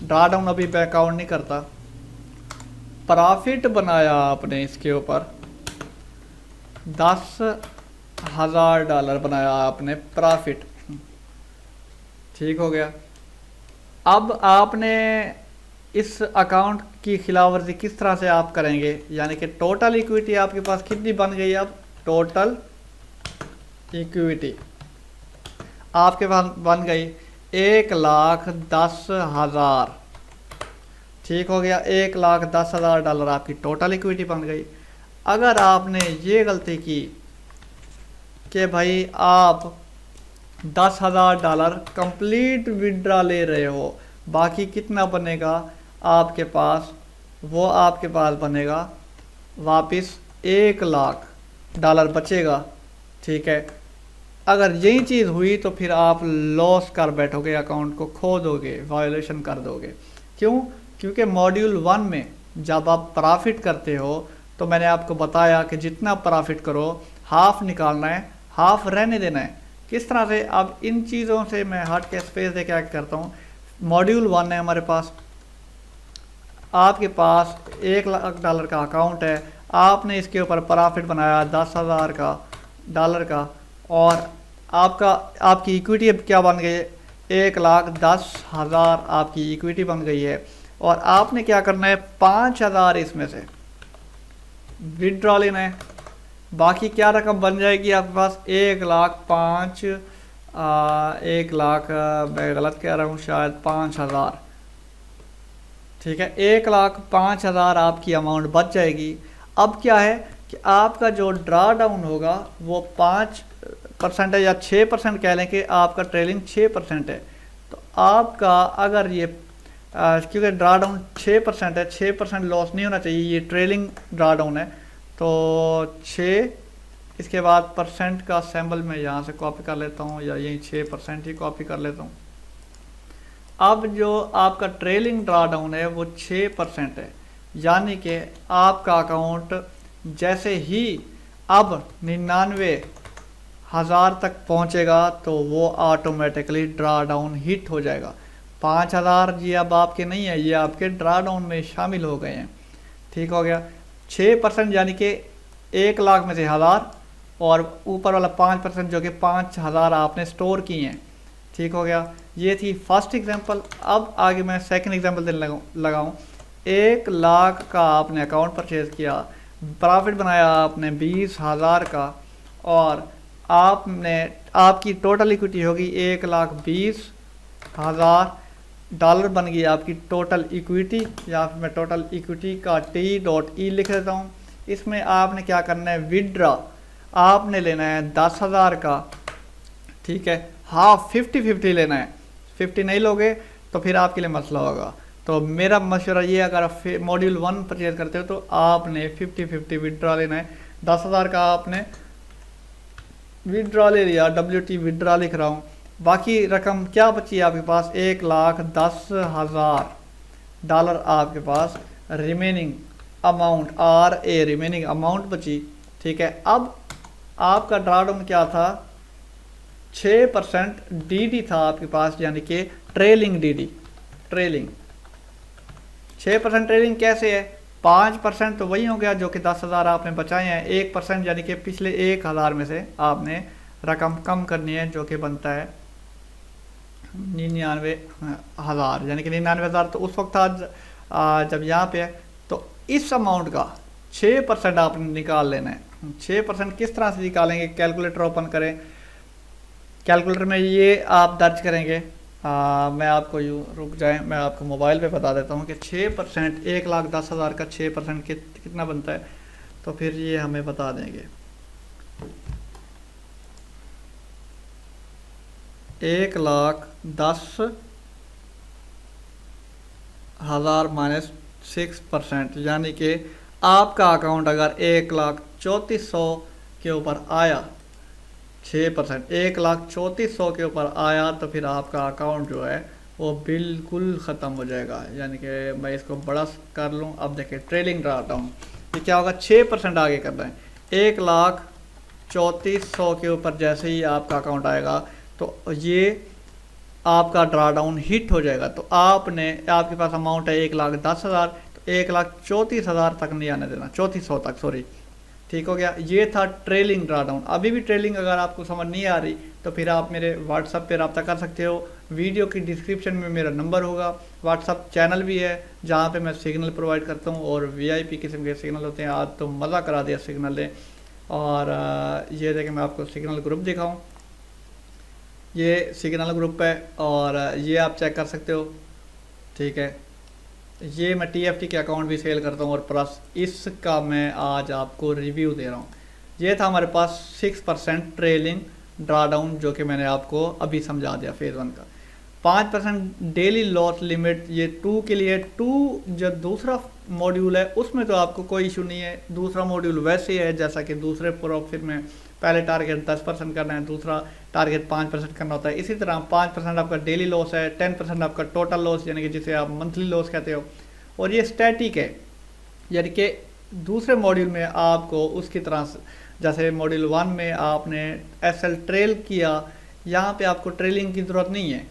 ड्रा डाउन अभी मैं अकाउंट नहीं करता, प्रॉफिट बनाया आपने इसके ऊपर $10,000 बनाया आपने प्रॉफिट, ठीक हो गया। अब आपने इस अकाउंट की खिलाफवर्जी किस तरह से आप करेंगे, यानी कि टोटल इक्विटी आपके पास कितनी बन गई। अब टोटल इक्विटी आपके पास बन गई 1,10,000, ठीक हो गया। $1,10,000 आपकी टोटल इक्विटी बन गई। अगर आपने ये गलती की कि भाई आप $10,000 कंप्लीट विड्रा ले रहे हो, बाकी कितना बनेगा आपके पास, वो आपके पास बनेगा वापस $1,00,000 बचेगा, ठीक है। अगर यही चीज़ हुई तो फिर आप लॉस कर बैठोगे, अकाउंट को खो दोगे, वायोलेशन कर दोगे। क्यों? क्योंकि मॉड्यूल 1 में जब आप प्रॉफिट करते हो तो मैंने आपको बताया कि जितना प्रॉफिट करो हाफ निकालना है, हाफ रहने देना है। किस तरह से? अब इन चीज़ों से मैं हट के स्पेस दे क्या करता हूँ। मॉड्यूल 1 है हमारे पास, आपके पास $1,00,000 का अकाउंट है, आपने इसके ऊपर प्रॉफिट बनाया 10,000 का डॉलर का, और आपकी इक्विटी अब क्या बन गई है, 1,10,000 आपकी इक्विटी बन गई है। और आपने क्या करना है, 5,000 इसमें से विड्रॉ लेना है। बाकी क्या रकम बन जाएगी आपके पास, 1,05,000 मैं गलत कह रहा हूँ शायद, 5,000, ठीक है, 1,05,000 आपकी अमाउंट बच जाएगी। अब क्या है कि आपका जो ड्रा डाउन होगा वो 5% है, या 6% कह लें कि आपका ट्रेलिंग 6% है। तो आपका अगर ये क्योंकि ड्रा डाउन 6% है, 6% लॉस नहीं होना चाहिए, ये ट्रेलिंग ड्रा डाउन है, तो 6 इसके बाद परसेंट का सैम्बल मैं यहाँ से कॉपी कर लेता हूँ, या यही 6% ही कॉपी कर लेता हूँ। अब जो आपका ट्रेलिंग ड्रा डाउन है वो 6% है, यानी कि आपका अकाउंट जैसे ही अब 99,000 तक पहुंचेगा तो वो ऑटोमेटिकली ड्रा डाउन हिट हो जाएगा। 5,000 ये अब आपके नहीं है, ये आपके ड्रा डाउन में शामिल हो गए हैं, ठीक हो गया। 6% यानी कि 1,00,000 में से 1,000, और ऊपर वाला 5% जो कि 5,000 आपने स्टोर किए हैं, ठीक हो गया। ये थी फर्स्ट एग्जांपल। अब आगे मैं सेकंड एग्जांपल देने लगाऊँ। 1,00,000 का आपने अकाउंट परचेज किया, प्रॉफिट बनाया आपने 20,000 का, और आपकी टोटल इक्विटी होगी 1,20,000 डॉलर बन गई आपकी टोटल इक्विटी, या फिर मैं टोटल इक्विटी का T.E लिख देता हूँ। इसमें आपने क्या करना है, विड्रॉ आपने लेना है 10,000 का, ठीक है, हाफ 50-50 लेना है। 50 नहीं लोगे तो फिर आपके लिए मसला होगा। तो मेरा मशवरा ये, अगर आप मॉड्यूल 1 परचेज करते हो तो आपने 50-50 विड्रॉ लेना है। 10,000 का आपने विड्रॉ ले लिया, WT विड्रॉ लिख रहा हूँ। बाकी रकम क्या बची है आपके पास, 1,10,000 डॉलर आपके पास रिमेनिंग अमाउंट, रिमेनिंग अमाउंट बची, ठीक है। अब आपका ड्रा डाउन क्या था, 6% DD था आपके पास, यानी कि ट्रेलिंग DD, ट्रेलिंग 6% ट्रेलिंग कैसे है, 5% तो वही हो गया जो कि 10,000 आपने बचाए हैं, 1% यानी कि पिछले 1,000 में से आपने रकम कम करनी है, जो कि बनता है 99,000, यानी कि 99,000 तो उस वक्त था जब यहाँ पे है। तो इस अमाउंट का 6% आपने निकाल लेना है। 6% किस तरह से निकालेंगे, कैलकुलेटर ओपन करें, कैलकुलेटर में ये आप दर्ज करेंगे। मैं आपको यूँ रुक जाए, मैं आपको मोबाइल पे बता देता हूँ कि 6%, 1,10,000 का 6% कितना बनता है, तो फिर ये हमें बता देंगे। 1,10,000 माइनस 6%, यानी कि आपका अकाउंट अगर 1,34,100 के ऊपर आया, 6% 1,34,100 के ऊपर आया, तो फिर आपका अकाउंट जो है वो बिल्कुल ख़त्म हो जाएगा। यानी कि मैं इसको बड़ा कर लूँ, अब देखिए ट्रेलिंग ड्रा डाउन ये क्या होगा, 6% आगे करना है। 1,34,100 के ऊपर जैसे ही आपका अकाउंट आएगा तो ये आपका ड्रा डाउन हिट हो जाएगा। तो आपके पास अमाउंट है 1,10,000, तो 1,34,000 तक नहीं आने देना, 3,400 तक, सॉरी, ठीक हो गया। ये था ट्रेलिंग ड्रा डाउन। अभी भी ट्रेलिंग अगर आपको समझ नहीं आ रही तो फिर आप मेरे व्हाट्सअप पे रब्ता कर सकते हो। वीडियो की डिस्क्रिप्शन में मेरा नंबर होगा। व्हाट्सअप चैनल भी है जहाँ पे मैं सिग्नल प्रोवाइड करता हूँ, और VIP किस्म के सिग्नल होते हैं। आज तो मज़ा करा दिया सिग्नल ने। और ये देखें, मैं आपको सिग्नल ग्रुप दिखाऊँ, ये सिग्नल ग्रुप है, और ये आप चेक कर सकते हो, ठीक है। ये मैं TFT के अकाउंट भी सेल करता हूँ, और प्लस इसका मैं आज आपको रिव्यू दे रहा हूँ। ये था हमारे पास 6% ट्रेलिंग ड्रा डाउन, जो कि मैंने आपको अभी समझा दिया फेज़ 1 का। 5% डेली लॉस लिमिट, ये 2 के लिए। 2 जो दूसरा मॉड्यूल है उसमें तो आपको कोई इशू नहीं है। दूसरा मॉड्यूल वैसे है जैसा कि दूसरे प्रॉफिट में पहले टारगेट 10% करना है, दूसरा टारगेट 5% करना होता है। इसी तरह 5% आपका डेली लॉस है, 10% आपका टोटल लॉस, यानी कि जिसे आप मंथली लॉस कहते हो, और ये स्टैटिक है। यानी कि दूसरे मॉड्यूल में आपको उसकी तरह जैसे मॉड्यूल 1 में आपने SL ट्रेल किया, यहाँ पे आपको ट्रेलिंग की ज़रूरत नहीं है।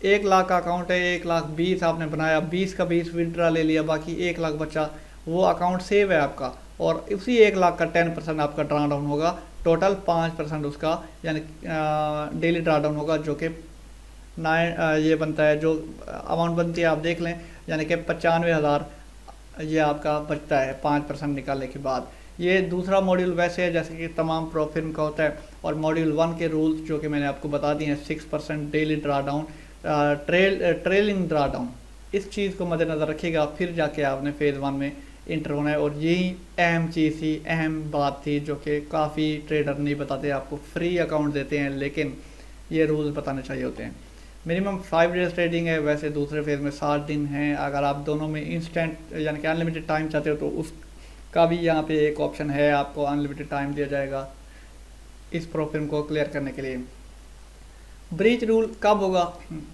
1,00,000 का अकाउंट है, 1,20,000 आपने बनाया, 20 का 20 विड्रा ले लिया, बाकी 1,00,000 बचा, वो अकाउंट सेव है आपका। और उसी 1 लाख का 10% आपका ड्रा डाउन होगा, टोटल 5% उसका यानी डेली ड्रा डाउन होगा, जो कि ये बनता है, जो अमाउंट बनती है आप देख लें, यानी कि 95,000 ये आपका बचता है 5% निकालने के बाद। ये दूसरा मॉड्यूल वैसे है जैसे कि तमाम प्रो फिल्म का होता है, और मॉड्यूल 1 के रूल्स जो कि मैंने आपको बता दिए हैं, 6% daily draw down, trailing draw down, इस चीज़ को मद्देनज़र रखिएगा, फिर जाके आपने फेज़ 1 में इंटर होना है। और यही अहम चीज़ थी, अहम बात थी, जो कि काफ़ी ट्रेडर नहीं बताते, आपको फ्री अकाउंट देते हैं लेकिन ये रूल्स बताने चाहिए होते हैं। मिनिमम 5 डेज ट्रेडिंग है, वैसे दूसरे फेज़ में 7 दिन हैं। अगर आप दोनों में इंस्टेंट यानी कि अनलिमिटेड टाइम चाहते हो तो उसका भी यहाँ पे एक ऑप्शन है, आपको अनलिमिटेड टाइम दिया जाएगा इस प्रॉब्लम को क्लियर करने के लिए। ब्रीच रूल कब होगा,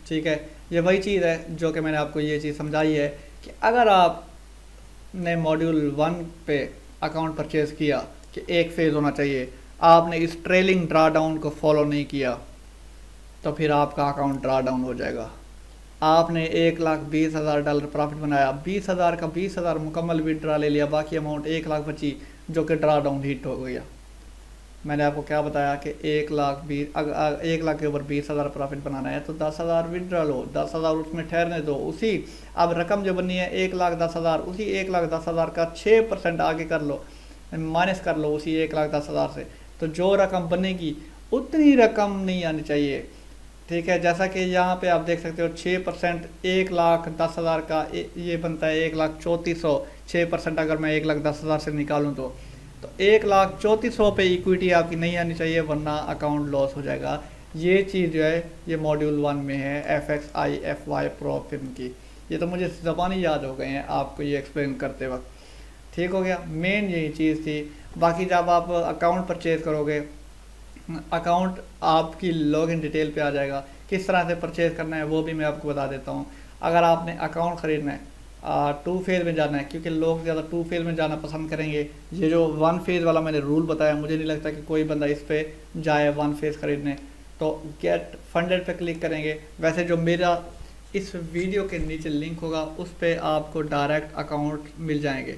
ठीक है, ये वही चीज़ है जो कि मैंने आपको ये चीज़ समझाई है कि अगर आपने मॉड्यूल 1 पे अकाउंट परचेज किया कि एक फेज़ होना चाहिए, आपने इस ट्रेलिंग ड्रा डाउन को फॉलो नहीं किया तो फिर आपका अकाउंट ड्रा डाउन हो जाएगा। आपने $1,20,000 प्रॉफिट बनाया, 20,000 का 20,000 मुकम्मल विड्रा ले लिया, बाकी अमाउंट 1 लाख बची जो कि ड्रा डाउन हिट हो गया। मैंने आपको क्या बताया कि 1 लाख के ऊपर 20,000 प्रॉफिट बनाना है तो 10,000 विड्रा लो, 10,000 उसमें ठहरने दो, उसी अब रकम जो बनी है 1,10,000, उसी 1,10,000 का 6% आगे कर लो, माइनस कर लो उसी 1,10,000 से, तो जो रकम बनेगी उतनी रकम नहीं आनी चाहिए, ठीक है। जैसा कि यहाँ पे आप देख सकते हो 6% 1,10,000 का ये बनता है 1,34,000, 6% अगर मैं 1,10,000 से निकालूँ तो 1,34,000 पे इक्विटी आपकी नहीं आनी चाहिए, वरना अकाउंट लॉस हो जाएगा। ये चीज़ जो है ये मॉड्यूल 1 में है FXIFY प्रो फिल्म की। ये तो मुझे ज़बानी याद हो गए हैं आपको ये एक्सप्लेन करते वक्त, ठीक हो गया। मेन यही चीज़ थी। बाकी जब आप अकाउंट परचेज करोगे, अकाउंट आपकी लॉगिन डिटेल पे आ जाएगा, किस तरह से परचेज करना है वो भी मैं आपको बता देता हूँ। अगर आपने अकाउंट ख़रीदना है 2 फेज़ में जाना है, क्योंकि लोग ज़्यादा 2 फेज़ में जाना पसंद करेंगे। ये जो 1 फेज़ वाला मैंने रूल बताया, मुझे नहीं लगता कि कोई बंदा इस पर जाए 1 फेज़ ख़रीदने, तो गेट फंडेड पे क्लिक करेंगे। वैसे जो मेरा इस वीडियो के नीचे लिंक होगा उस पर आपको डायरेक्ट अकाउंट मिल जाएंगे,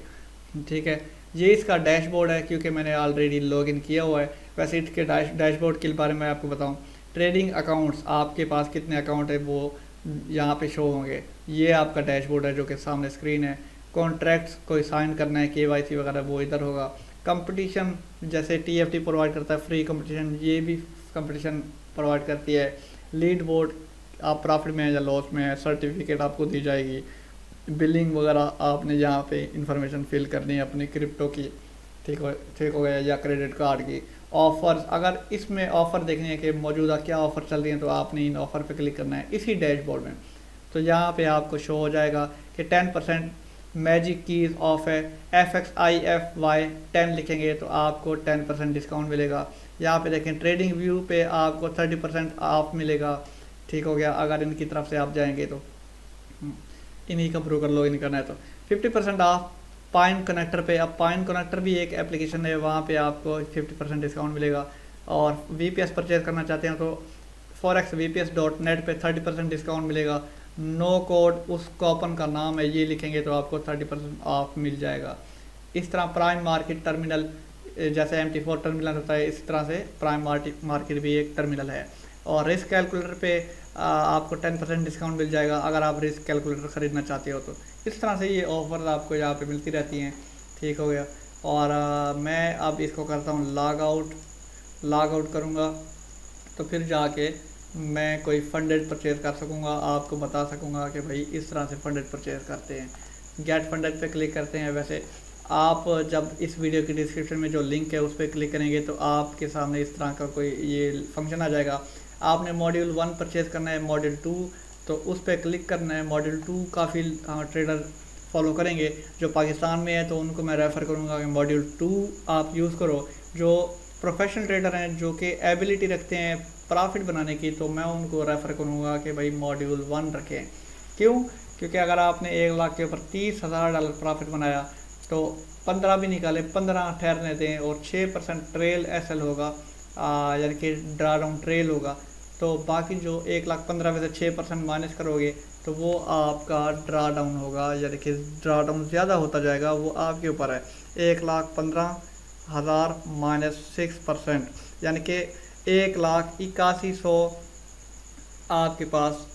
ठीक है। ये इसका डैशबोर्ड है क्योंकि मैंने ऑलरेडी लॉगिन किया हुआ है। वैसे इसके डैशबोर्ड के बारे में आपको बताऊं, ट्रेडिंग अकाउंट्स, आपके पास कितने अकाउंट है वो यहाँ पे शो होंगे। ये आपका डैशबोर्ड है जो कि सामने स्क्रीन है। कॉन्ट्रैक्ट्स कोई साइन करना है, KYC वगैरह, वो इधर होगा। कंपटीशन जैसे TFT प्रोवाइड करता है फ्री कंपटीशन, ये भी कंपटीशन प्रोवाइड करती है। लीड बोर्ड, आप प्रॉफिट में है या लॉस में है, सर्टिफिकेट आपको दी जाएगी। बिलिंग वगैरह आपने यहाँ पे इंफॉर्मेशन फिल करनी है अपनी क्रिप्टो की, ठीक हो गया, या क्रेडिट कार्ड की। ऑफ़र्स, अगर इसमें ऑफ़र देखनी है कि मौजूदा क्या ऑफ़र चल रही हैं तो आपने इन ऑफ़र पे क्लिक करना है इसी डैशबोर्ड में। तो यहाँ पे आपको शो हो जाएगा कि 10% मैजिक कीज़ ऑफ है। FXIFY 10 लिखेंगे तो आपको 10% डिस्काउंट मिलेगा। यहाँ पे देखें ट्रेडिंग व्यू पे आपको 30% ऑफ मिलेगा, ठीक हो गया। अगर इनकी तरफ से आप जाएंगे तो इन्हीं का ब्रोकर लॉगिन करना है तो 50% ऑफ पाइन कनेक्टर पे। अब पाइन कनेक्टर भी एक एप्लीकेशन है, वहाँ पे आपको 50% डिस्काउंट मिलेगा। और VPS परचेज करना चाहते हैं तो forexvps.net पे 30% डिस्काउंट मिलेगा। नो कोड, उस कूपन का नाम है, ये लिखेंगे तो आपको 30% ऑफ मिल जाएगा। इस तरह प्राइम मार्केट टर्मिनल, जैसे MT4 टर्मिनल होता है, इस तरह से प्राइम मार्केट भी एक टर्मिनल है। और रिस्क कैलकुलेटर पे आपको 10% डिस्काउंट मिल जाएगा अगर आप रिस्क कैलकुलेटर ख़रीदना चाहते हो तो। इस तरह से ये ऑफ़र आपको यहाँ पे मिलती रहती हैं, ठीक हो गया। और मैं अब इसको करता हूँ लॉग आउट करूँगा तो फिर जाके मैं कोई फंडेड परचेज़ कर सकूँगा, आपको बता सकूँगा कि भाई इस तरह से फंडेड परचेज़ करते हैं। गेट फंडेड पे क्लिक करते हैं। वैसे आप जब इस वीडियो की डिस्क्रिप्शन में जो लिंक है उस पर क्लिक करेंगे तो आपके सामने इस तरह का कोई ये फंक्शन आ जाएगा। आपने मॉड्यूल 1 परचेज़ करना है, मॉड्यूल 2 तो उस पर क्लिक करना है। मॉड्यूल 2 काफ़ी ट्रेडर फॉलो करेंगे, जो पाकिस्तान में है तो उनको मैं रेफ़र करूँगा कि मॉड्यूल 2 आप यूज़ करो। जो प्रोफेशनल ट्रेडर हैं जो कि एबिलिटी रखते हैं प्रॉफिट बनाने की, तो मैं उनको रेफ़र करूँगा कि भाई मॉड्यूल 1 रखें। क्यों? क्योंकि अगर आपने 1 लाख के ऊपर $30,000 प्रॉफिट बनाया तो 15 भी निकाले, 15 ठहरने दें और 6% ट्रेल SL होगा, यानी कि ड्रा डाउन ट्रेल होगा। तो बाकी जो 1,15,000 में से 6% माइनस करोगे तो वो आपका ड्रा डाउन होगा, यानी कि ड्रा डाउन ज़्यादा होता जाएगा, वो आपके ऊपर है। 1,15,000 माइनस 6%, यानी कि 1,81,100 आपके पास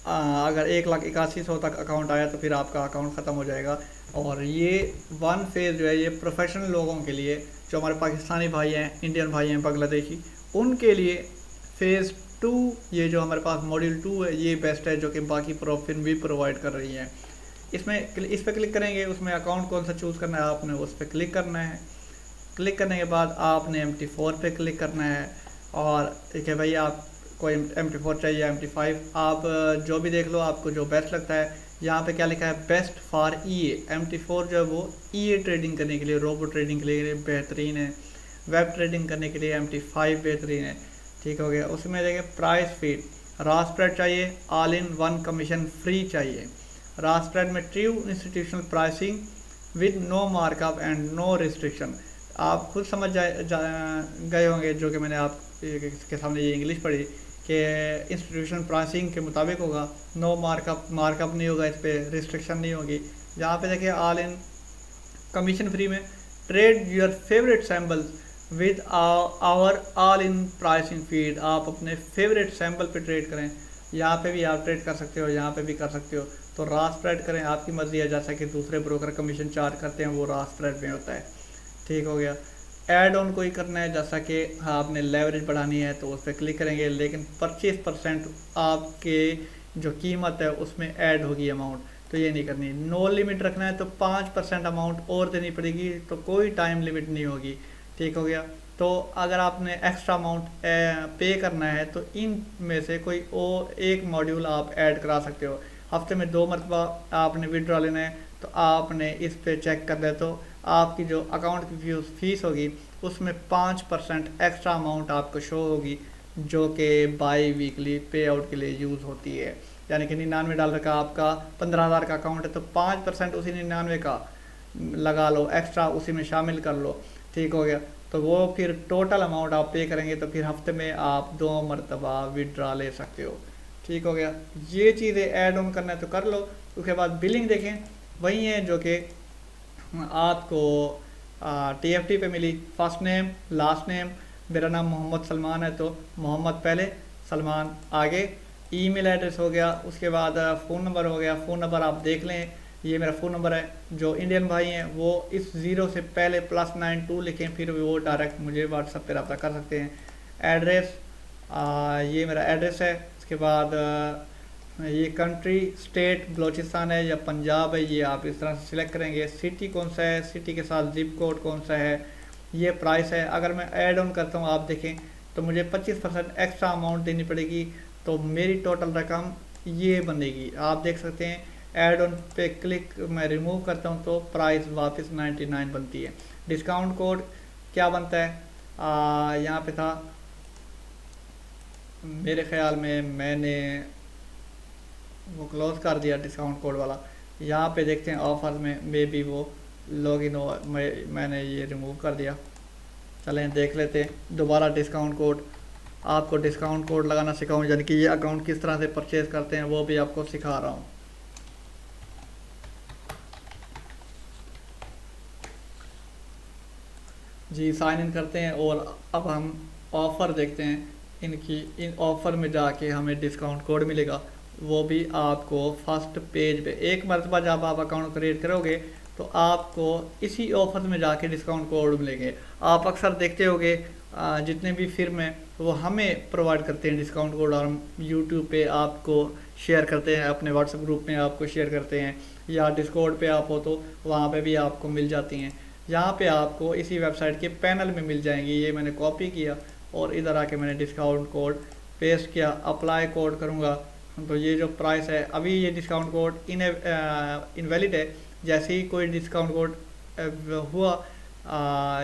अगर 1,81,100 तक अकाउंट आया तो फिर आपका अकाउंट ख़त्म हो जाएगा। और ये वन फेज़ जो है ये प्रोफेशनल लोगों के लिए, जो हमारे पाकिस्तानी भाई हैं, इंडियन भाई हैं, बांग्लादेशी, उनके लिए फ़ेज़ 2 ये जो हमारे पास मॉड्यूल 2 है ये बेस्ट है, जो कि बाकी प्रोफिन भी प्रोवाइड कर रही हैं। इस पर क्लिक करेंगे, उसमें अकाउंट कौन सा चूज़ करना है आपने उस पर क्लिक करना है। क्लिक करने के बाद आपने MT4 पे क्लिक करना है, और ठीक है भाई आप कोई MT4 चाहिए, MT5 आप जो भी देख लो आपको जो बेस्ट लगता है। यहाँ पे क्या लिखा है, बेस्ट फॉर EA। MT4 जो है वो EA ट्रेडिंग करने के लिए, रोबो ट्रेडिंग के लिए बेहतरीन है। वेब ट्रेडिंग करने के लिए MT5 बेहतरीन है। ठीक हो गया। उसमें देखिए प्राइस फीड, रॉ स्प्रेड चाहिए, all in one commission free चाहिए। रॉ स्प्रेड में true institutional pricing with no markup and no restriction. आप खुद समझ गए होंगे, जो कि मैंने आप के सामने ये इंग्लिश पढ़ी कि इंस्टीट्यूशनल प्राइसिंग के मुताबिक होगा, नो मार्कअप नहीं होगा, इस पर रिस्ट्रिक्शन नहीं होगी। यहाँ पे देखिए ऑल इन कमीशन फ्री में trade your favourite sample with our all in pricing feed. आप अपने फेवरेट सैम्पल पे ट्रेड करें, यहाँ पे भी आप ट्रेड कर सकते हो, यहाँ पे भी कर सकते हो। तो रॉ स्प्रेड करें, आपकी मर्जी है, जैसा कि दूसरे ब्रोकर कमीशन चार्ज करते हैं वो रॉ स्प्रेड में होता है। ठीक हो गया। ऐड ऑन कोई करना है, जैसा कि आपने लेवरेज बढ़ानी है तो उस पर क्लिक करेंगे, लेकिन 25% आपके जो कीमत है उसमें ऐड होगी अमाउंट, तो ये नहीं करनी। नो लिमिट रखना है तो 5% अमाउंट और देनी पड़ेगी, तो कोई टाइम लिमिट नहीं होगी। ठीक हो गया। तो अगर आपने एक्स्ट्रा अमाउंट पे करना है तो इन में से कोई एक मॉड्यूल आप ऐड करा सकते हो। हफ्ते में 2 मरतबा आपने विड्रॉ लेना है तो आपने इस पे चेक कर ले, तो आपकी जो अकाउंट की फीस होगी उसमें 5% एक्स्ट्रा अमाउंट आपको शो होगी, जो कि बाई वीकली पे आउट के लिए यूज़ होती है। यानी कि $99 का आपका 15,000 का अकाउंट है तो 5% उसी 99 का लगा लो, एक्स्ट्रा उसी में शामिल कर लो। ठीक हो गया। तो वो फिर टोटल अमाउंट आप पे करेंगे तो फिर हफ्ते में आप 2 मरतबा विड्रा ले सकते हो। ठीक हो गया। ये चीज़ें ऐड ऑन करना है तो कर लो। उसके बाद बिलिंग देखें, वही है जो कि आपको TFT पे मिली। फर्स्ट नेम, लास्ट नेम, मेरा नाम मोहम्मद सलमान है तो मोहम्मद पहले, सलमान आगे। ईमेल एड्रेस हो गया, उसके बाद फ़ोन नंबर हो गया। फ़ोन नंबर आप देख लें, ये मेरा फ़ोन नंबर है। जो इंडियन भाई हैं वो इस 0 से पहले +92 लिखें, फिर वो डायरेक्ट मुझे व्हाट्सएप पे रब्ता कर सकते हैं। एड्रेस, ये मेरा एड्रेस है। उसके बाद ये कंट्री, स्टेट बलूचिस्तान है या पंजाब है, ये आप इस तरह से सिलेक्ट करेंगे। सिटी कौन सा है, सिटी के साथ जिप कोड कौन सा है। ये प्राइस है। अगर मैं ऐड ऑन करता हूँ, आप देखें तो मुझे 25% एक्स्ट्रा अमाउंट देनी पड़ेगी, तो मेरी टोटल रकम ये बनेगी। आप देख सकते हैं ऐड ऑन पे क्लिक मैं रिमूव करता हूँ तो प्राइस वापस 99 बनती है। डिस्काउंट कोड क्या बनता है, यहाँ पे था मेरे ख्याल में, मैंने वो क्लोज कर दिया डिस्काउंट कोड वाला। यहाँ पे देखते हैं ऑफर में मे बी वो लॉगिन हो, मैंने ये रिमूव कर दिया। चलें देख लेते हैं दोबारा डिस्काउंट कोड। आपको डिस्काउंट कोड लगाना सिखाऊं, यानी कि ये अकाउंट किस तरह से परचेज़ करते हैं वो भी आपको सिखा रहा हूँ। जी साइन इन करते हैं और अब हम ऑफ़र देखते हैं। इन ऑफ़र में जाके हमें डिस्काउंट कोड मिलेगा, वो भी आपको फर्स्ट पेज पे। एक मरतबा जब आप अकाउंट क्रिएट करोगे तो आपको इसी ऑफर में जाके डिस्काउंट कोड मिलेंगे। आप अक्सर देखते होगे जितने भी फिर्म हैं वो हमें प्रोवाइड करते हैं डिस्काउंट कोड, और हम यूट्यूब पे आपको शेयर करते हैं, अपने व्हाट्सएप ग्रुप में आपको शेयर करते हैं, या डिस्कॉर्ड पे आप हो तो वहाँ पे भी आपको मिल जाती हैं। यहाँ पे आपको इसी वेबसाइट के पैनल में मिल जाएंगी। ये मैंने कॉपी किया और इधर आके मैंने डिस्काउंट कोड पेस्ट किया। अप्लाई कोड करूँगा तो ये जो प्राइस है, अभी ये डिस्काउंट कोड इनवैलिड है। जैसे ही कोई डिस्काउंट कोड हुआ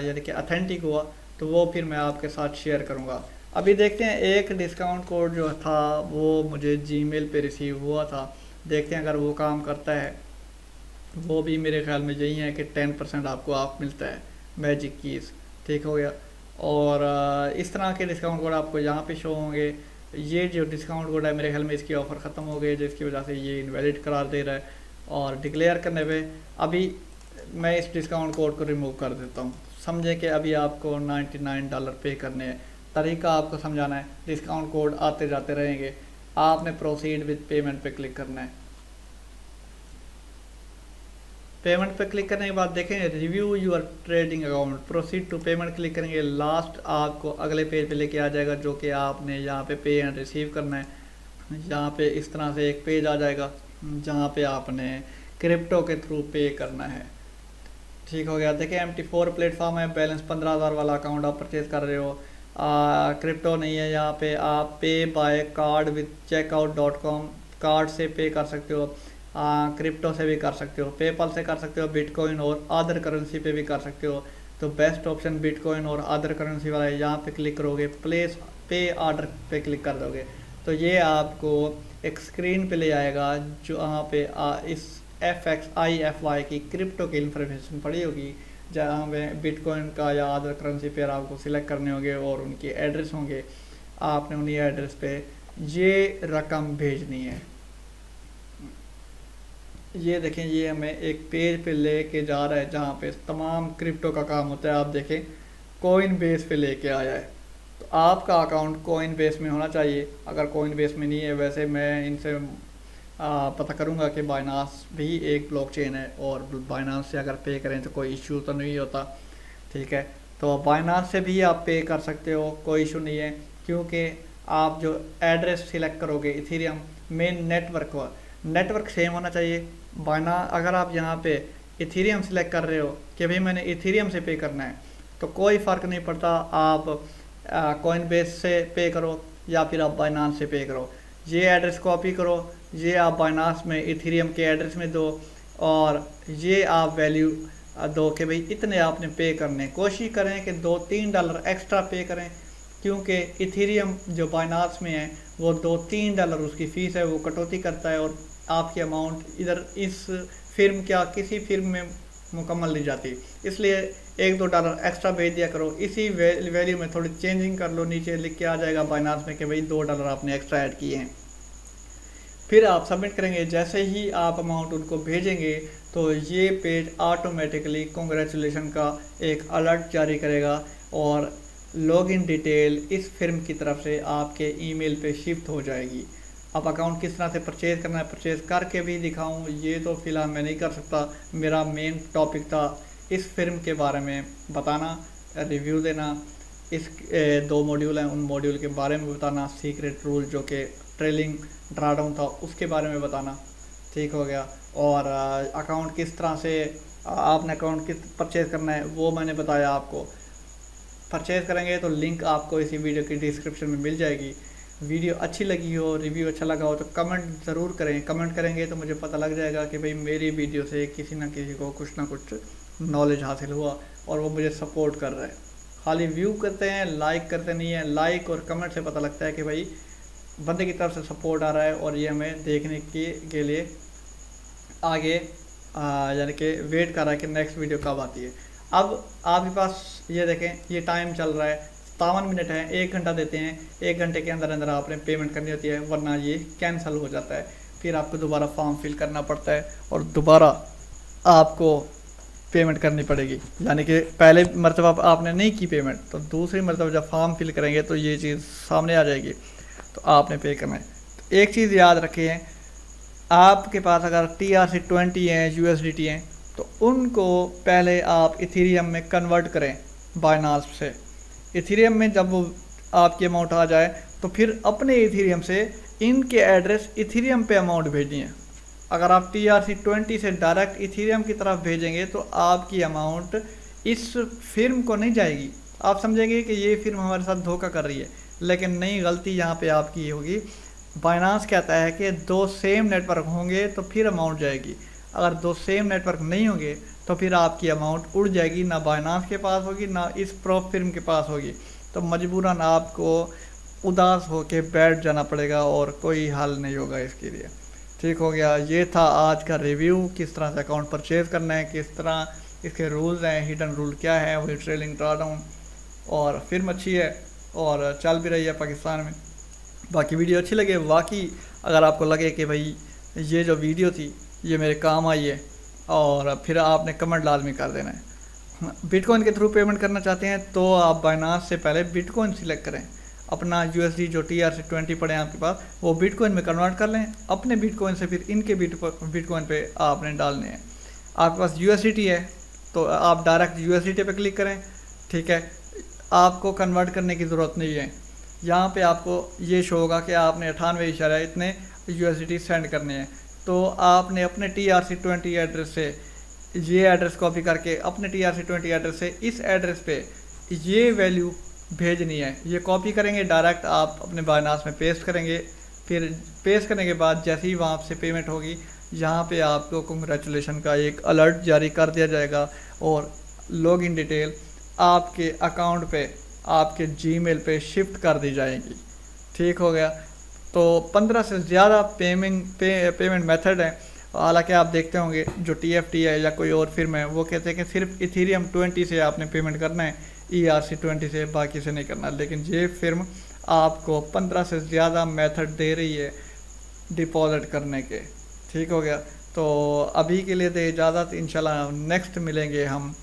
यानी कि अथेंटिक हुआ तो वो फिर मैं आपके साथ शेयर करूँगा। अभी देखते हैं एक डिस्काउंट कोड जो था वो मुझे जीमेल पे रिसीव हुआ था, देखते हैं अगर वो काम करता है। वो भी मेरे ख्याल में यही है कि 10% आपको ऑफ मिलता है, मैजिक कीज़। ठीक हो गया। और इस तरह के डिस्काउंट कोड आपको यहाँ पे शो होंगे। ये जो डिस्काउंट कोड है मेरे ख्याल में इसकी ऑफ़र ख़त्म हो गई है, जिसकी वजह से ये इनवैलिड करार दे रहा है। और डिक्लेयर करने पे अभी मैं इस डिस्काउंट कोड को रिमूव कर देता हूँ। समझे कि अभी आपको $99 पे करने हैं। तरीका आपको समझाना है, डिस्काउंट कोड आते जाते रहेंगे, आपने प्रोसीड विद पेमेंट पे क्लिक करना है। पेमेंट पे क्लिक करने के बाद देखें review your trading account, proceed to payment click करेंगे। लास्ट आपको अगले पेज पे लेके आ जाएगा, जो कि आपने यहाँ पे पे एंड रिसीव करना है। यहाँ पे इस तरह से एक पेज आ जाएगा जहाँ पे आपने क्रिप्टो के थ्रू पे करना है। ठीक हो गया। देखिए MT4 प्लेटफॉर्म है, बैलेंस 15,000 वाला अकाउंट आप परचेज कर रहे हो, क्रिप्टो नहीं है। यहाँ पे आप पे bye card with checkout.com card से पे कर सकते हो, क्रिप्टो से भी कर सकते हो, पेपल से कर सकते हो, बिटकॉइन और अदर करेंसी पे भी कर सकते हो। तो बेस्ट ऑप्शन बिटकॉइन और अदर करेंसी वाला है। यहाँ पे क्लिक करोगे, प्लेस पे ऑर्डर पे क्लिक कर दोगे तो ये आपको एक स्क्रीन पे ले आएगा जहाँ पे इस FXIFY की क्रिप्टो की इंफॉर्मेशन पड़ी होगी, जहाँ में बिटकॉइन का या अदर करेंसी पेयर आपको सिलेक्ट करने होंगे और उनके एड्रेस होंगे। आपने उन्हीं एड्रेस पे ये रकम भेजनी है। ये देखें, ये हमें एक पेज पे लेके जा रहा है जहाँ पे तमाम क्रिप्टो का काम होता है। आप देखें कोइन बेस पे लेके आया है, तो आपका अकाउंट कोइन बेस में होना चाहिए। अगर कोइन बेस में नहीं है, वैसे मैं इनसे पता करूँगा कि बाइनांस भी एक ब्लॉकचेन है और बाइनांस से अगर पे करें तो कोई इश्यू तो नहीं होता। ठीक है, तो बाइनांस से भी आप पे कर सकते हो, कोई इशू नहीं है, क्योंकि आप जो एड्रेस सिलेक्ट करोगे इथेरियम मेन नेटवर्क सेम होना चाहिए। अगर आप यहाँ पे इथेरियम सिलेक्ट कर रहे हो कि भाई मैंने इथेरियम से पे करना है, तो कोई फ़र्क नहीं पड़ता आप कॉइन बेस से पे करो या फिर आप बाइनांस से पे करो। ये एड्रेस कॉपी करो, ये आप बाइनांस में इथेरियम के एड्रेस में दो और ये आप वैल्यू दो कि भाई इतने आपने पे करने। कोशिश करें कि $2-3 एक्स्ट्रा पे करें, क्योंकि इथेरियम जो बाइनांस में है वो $2-3 उसकी फ़ीस है, वो कटौती करता है और आपकी अमाउंट इधर इस फिर्म क्या किसी फिर्म में मुकम्मल नहीं जाती। इसलिए $1-2 एक्स्ट्रा भेज दिया करो। इसी वैल्यू में थोड़ी चेंजिंग कर लो, नीचे लिख के आ जाएगा बाइनांस में कि भाई $2 आपने एक्स्ट्रा ऐड किए हैं। फिर आप सबमिट करेंगे। जैसे ही आप अमाउंट उनको भेजेंगे तो ये पेज ऑटोमेटिकली कॉन्ग्रेचुलेशन का एक अलर्ट जारी करेगा और लॉगिन डिटेल इस फिर्म की तरफ से आपके ईमेल पे शिफ्ट हो जाएगी। अब अकाउंट किस तरह से परचेज़ करना है, परचेज़ करके भी दिखाऊं, ये तो फ़िलहाल मैं नहीं कर सकता। मेरा मेन टॉपिक था इस फिर्म के बारे में बताना, रिव्यू देना। इस 2 मॉड्यूल हैं, उन मॉड्यूल के बारे में बताना, सीक्रेट रूल जो कि ट्रेलिंग ड्राडाउन था उसके बारे में बताना। ठीक हो गया। और अकाउंट किस तरह से आपने अकाउंट किस परचेज़ करना है वो मैंने बताया आपको। परचेज़ करेंगे तो लिंक आपको इसी वीडियो की डिस्क्रिप्शन में मिल जाएगी। वीडियो अच्छी लगी हो, रिव्यू अच्छा लगा हो तो कमेंट ज़रूर करें। कमेंट करेंगे तो मुझे पता लग जाएगा कि भाई मेरी वीडियो से किसी ना किसी को कुछ ना कुछ नॉलेज हासिल हुआ और वो मुझे सपोर्ट कर रहा है। खाली व्यू करते हैं, लाइक करते नहीं हैं। लाइक और कमेंट से पता लगता है कि भाई बंदे की तरफ से सपोर्ट आ रहा है और ये हमें देखने के लिए आगे यानी कि वेट कर रहा है कि नेक्स्ट वीडियो कब आती है। अब आपके पास ये देखें, ये टाइम चल रहा है 57 मिनट है, 1 घंटा देते हैं। 1 घंटे के अंदर अंदर आपने पेमेंट करनी होती है, वरना ये कैंसिल हो जाता है। फिर आपको दोबारा फॉर्म फिल करना पड़ता है और दोबारा आपको पेमेंट करनी पड़ेगी। यानी कि पहले मरतबा आपने नहीं की पेमेंट, तो दूसरी मरतबा जब फॉर्म फिल करेंगे तो ये चीज़ सामने आ जाएगी, तो आपने पे करना है। तो एक चीज़ याद रखें, आपके पास अगर TRC20 हैं, USDT हैं, तो उनको पहले आप इथेरियम में कन्वर्ट करें बाइनांस से। इथेरियम में जब वो आपकी अमाउंट आ जाए तो फिर अपने इथेरियम से इनके एड्रेस इथेरियम पे अमाउंट भेजनी है। अगर आप TRC20 से डायरेक्ट इथेरियम की तरफ भेजेंगे तो आपकी अमाउंट इस फिर्म को नहीं जाएगी। आप समझेंगे कि ये फिर्म हमारे साथ धोखा कर रही है, लेकिन नहीं, गलती यहाँ पे आपकी होगी। बाइनांस कहता है कि 2 सेम नेटवर्क होंगे तो फिर अमाउंट जाएगी। अगर 2 सेम नेटवर्क नहीं होंगे तो फिर आपकी अमाउंट उड़ जाएगी, ना बाइनांस के पास होगी ना इस प्रोप फिर्म के पास होगी। तो मजबूरन आपको उदास होकर बैठ जाना पड़ेगा और कोई हल नहीं होगा इसके लिए। ठीक हो गया। ये था आज का रिव्यू, किस तरह से अकाउंट परचेज़ करना है, किस तरह इसके रूल्स हैं, हिडन रूल क्या है, वही ट्रेलिंग ड्रॉडाउन। और फिर्म अच्छी है और चल भी रही है पाकिस्तान में। बाकी वीडियो अच्छी लगे, बाकी अगर आपको लगे कि भाई ये जो वीडियो थी ये मेरे काम आई है, और फिर आपने कमेंट लाजमी कर देना है। बिटकॉइन के थ्रू पेमेंट करना चाहते हैं तो आप बाइनांस से पहले बिटकॉइन सिलेक्ट करें, अपना यूएसडी जो TRC20 पड़े हैं आपके पास वो बिटकॉइन में कन्वर्ट कर लें, अपने बिटकॉइन से फिर इनके बिटकॉइन पे आपने डालने हैं। आपके पास USDT है तो आप डायरेक्ट USDT पे क्लिक करें, ठीक है। आपको कन्वर्ट करने की ज़रूरत नहीं है, यहाँ पे आपको ये शो होगा कि आपने 98 इतने USDT सेंड करने हैं। तो आपने अपने TRC20 एड्रेस से ये एड्रेस कॉपी करके अपने TRC20 एड्रेस से इस एड्रेस पे ये वैल्यू भेजनी है। ये कॉपी करेंगे, डायरेक्ट आप अपने बाइनांस में पेस्ट करेंगे, फिर पेस्ट करने के बाद जैसे ही वहाँ से पेमेंट होगी यहाँ पे आपको कंग्रेचुलेशन का एक अलर्ट जारी कर दिया जाएगा और लॉगिन डिटेल आपके अकाउंट पे, आपके जीमेल पे शिफ्ट कर दी जाएगी। ठीक हो गया। तो 15 से ज़्यादा पेमेंट मेथड है। हालांकि आप देखते होंगे जो TFT है या कोई और फिर्म है वो कहते हैं कि सिर्फ इथेरियम 20 से आपने पेमेंट करना है, ERC20 से, बाकी से नहीं करना। लेकिन ये फिर्म आपको 15 से ज़्यादा मेथड दे रही है डिपॉजिट करने के। ठीक हो गया। तो अभी के लिए दे इजाज़त, इंशाल्लाह नेक्स्ट मिलेंगे हम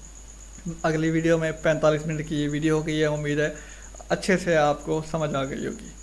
अगली वीडियो में। 45 मिनट की ये वीडियो हो गई है, उम्मीद है अच्छे से आपको समझ आ गई होगी।